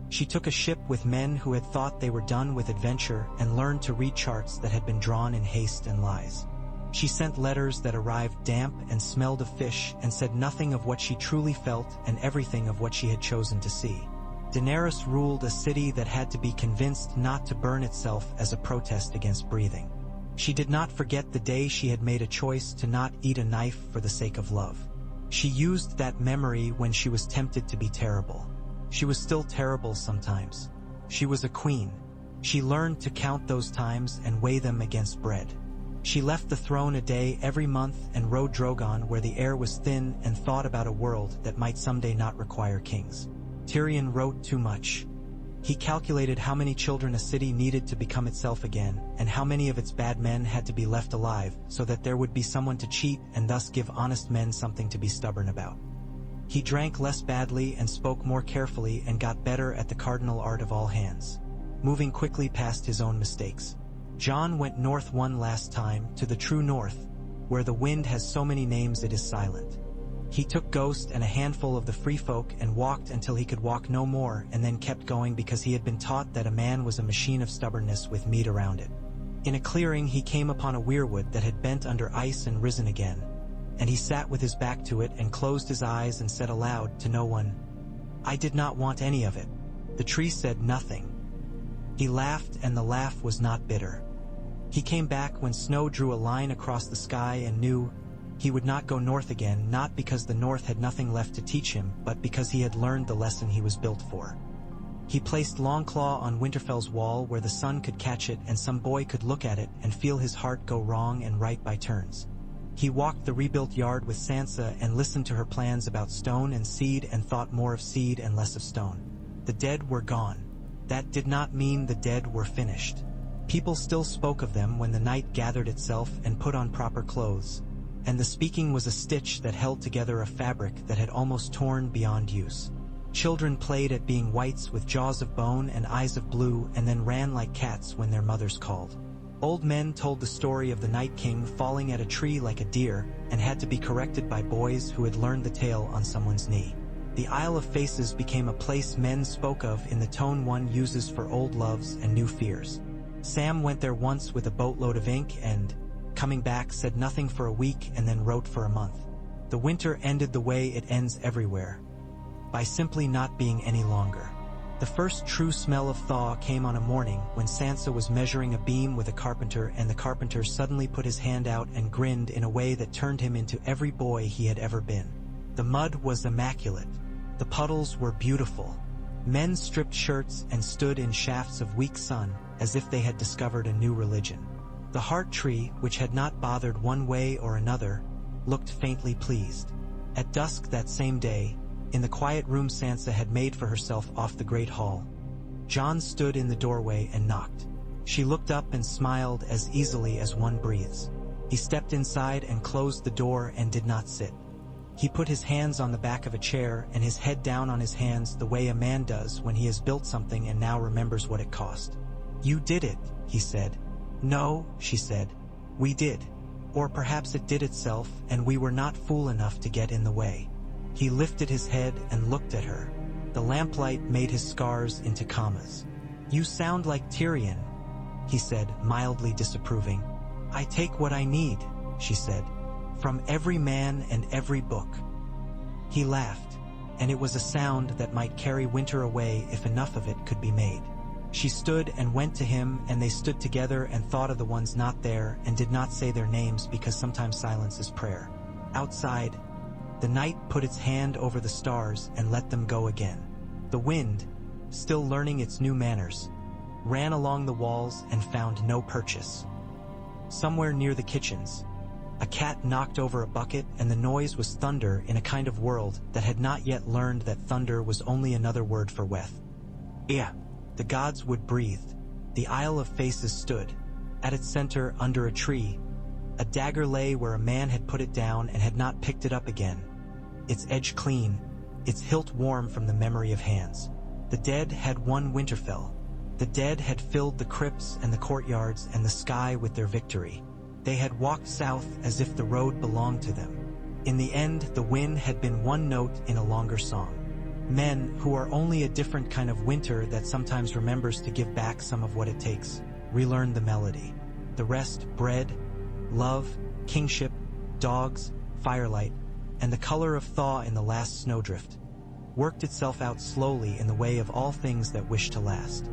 She took a ship with men who had thought they were done with adventure and learned to read charts that had been drawn in haste and lies. She sent letters that arrived damp and smelled of fish and said nothing of what she truly felt and everything of what she had chosen to see. Daenerys ruled a city that had to be convinced not to burn itself as a protest against breathing. She did not forget the day she had made a choice to not eat a knife for the sake of love. She used that memory when she was tempted to be terrible. She was still terrible sometimes. She was a queen. She learned to count those times and weigh them against bread. She left the throne a day every month and rode Drogon where the air was thin and thought about a world that might someday not require kings. Tyrion wrote too much. He calculated how many children a city needed to become itself again, and how many of its bad men had to be left alive so that there would be someone to cheat and thus give honest men something to be stubborn about. He drank less badly and spoke more carefully and got better at the cardinal art of all hands, moving quickly past his own mistakes. Jon went north one last time, to the true north, where the wind has so many names it is silent. He took Ghost and a handful of the free folk and walked until he could walk no more and then kept going because he had been taught that a man was a machine of stubbornness with meat around it. In a clearing he came upon a weirwood that had bent under ice and risen again, and he sat with his back to it and closed his eyes and said aloud to no one, "I did not want any of it." The tree said nothing. He laughed and the laugh was not bitter. He came back when snow drew a line across the sky and knew he would not go north again, not because the north had nothing left to teach him, but because he had learned the lesson he was built for. He placed Longclaw on Winterfell's wall where the sun could catch it and some boy could look at it and feel his heart go wrong and right by turns. He walked the rebuilt yard with Sansa and listened to her plans about stone and seed and thought more of seed and less of stone. The dead were gone. That did not mean the dead were finished. People still spoke of them when the night gathered itself and put on proper clothes, and the speaking was a stitch that held together a fabric that had almost torn beyond use. Children played at being whites with jaws of bone and eyes of blue and then ran like cats when their mothers called. Old men told the story of the Night King falling at a tree like a deer and had to be corrected by boys who had learned the tale on someone's knee. The Isle of Faces became a place men spoke of in the tone one uses for old loves and new fears. Sam went there once with a boatload of ink and, coming back, said nothing for a week and then wrote for a month. The winter ended the way it ends everywhere, by simply not being any longer. The first true smell of thaw came on a morning when Sansa was measuring a beam with a carpenter, and the carpenter suddenly put his hand out and grinned in a way that turned him into every boy he had ever been. The mud was immaculate. The puddles were beautiful. Men stripped shirts and stood in shafts of weak sun as if they had discovered a new religion. The heart tree, which had not bothered one way or another, looked faintly pleased. At dusk that same day, in the quiet room Sansa had made for herself off the Great Hall, Jon stood in the doorway and knocked. She looked up and smiled as easily as one breathes. He stepped inside and closed the door and did not sit. He put his hands on the back of a chair and his head down on his hands the way a man does when he has built something and now remembers what it cost. "You did it," he said. "No," she said. "We did. Or perhaps it did itself and we were not fool enough to get in the way." He lifted his head and looked at her. The lamplight made his scars into commas. "You sound like Tyrion," he said, mildly disapproving. "I take what I need," she said, "from every man and every book." He laughed, and it was a sound that might carry winter away if enough of it could be made. She stood and went to him, and they stood together and thought of the ones not there and did not say their names because sometimes silence is prayer. Outside, the night put its hand over the stars and let them go again. The wind, still learning its new manners, ran along the walls and found no purchase. Somewhere near the kitchens, a cat knocked over a bucket, and the noise was thunder in a kind of world that had not yet learned that thunder was only another word for Weth. The gods would breathe. The Isle of Faces stood. At its center, under a tree, a dagger lay where a man had put it down and had not picked it up again, its edge clean, its hilt warm from the memory of hands. The dead had won Winterfell. The dead had filled the crypts and the courtyards and the sky with their victory. They had walked south as if the road belonged to them. In the end, the wind had been one note in a longer song. Men, who are only a different kind of winter that sometimes remembers to give back some of what it takes, relearned the melody. The rest, bread, love, kingship, dogs, firelight, and the color of thaw in the last snowdrift, worked itself out slowly in the way of all things that wish to last.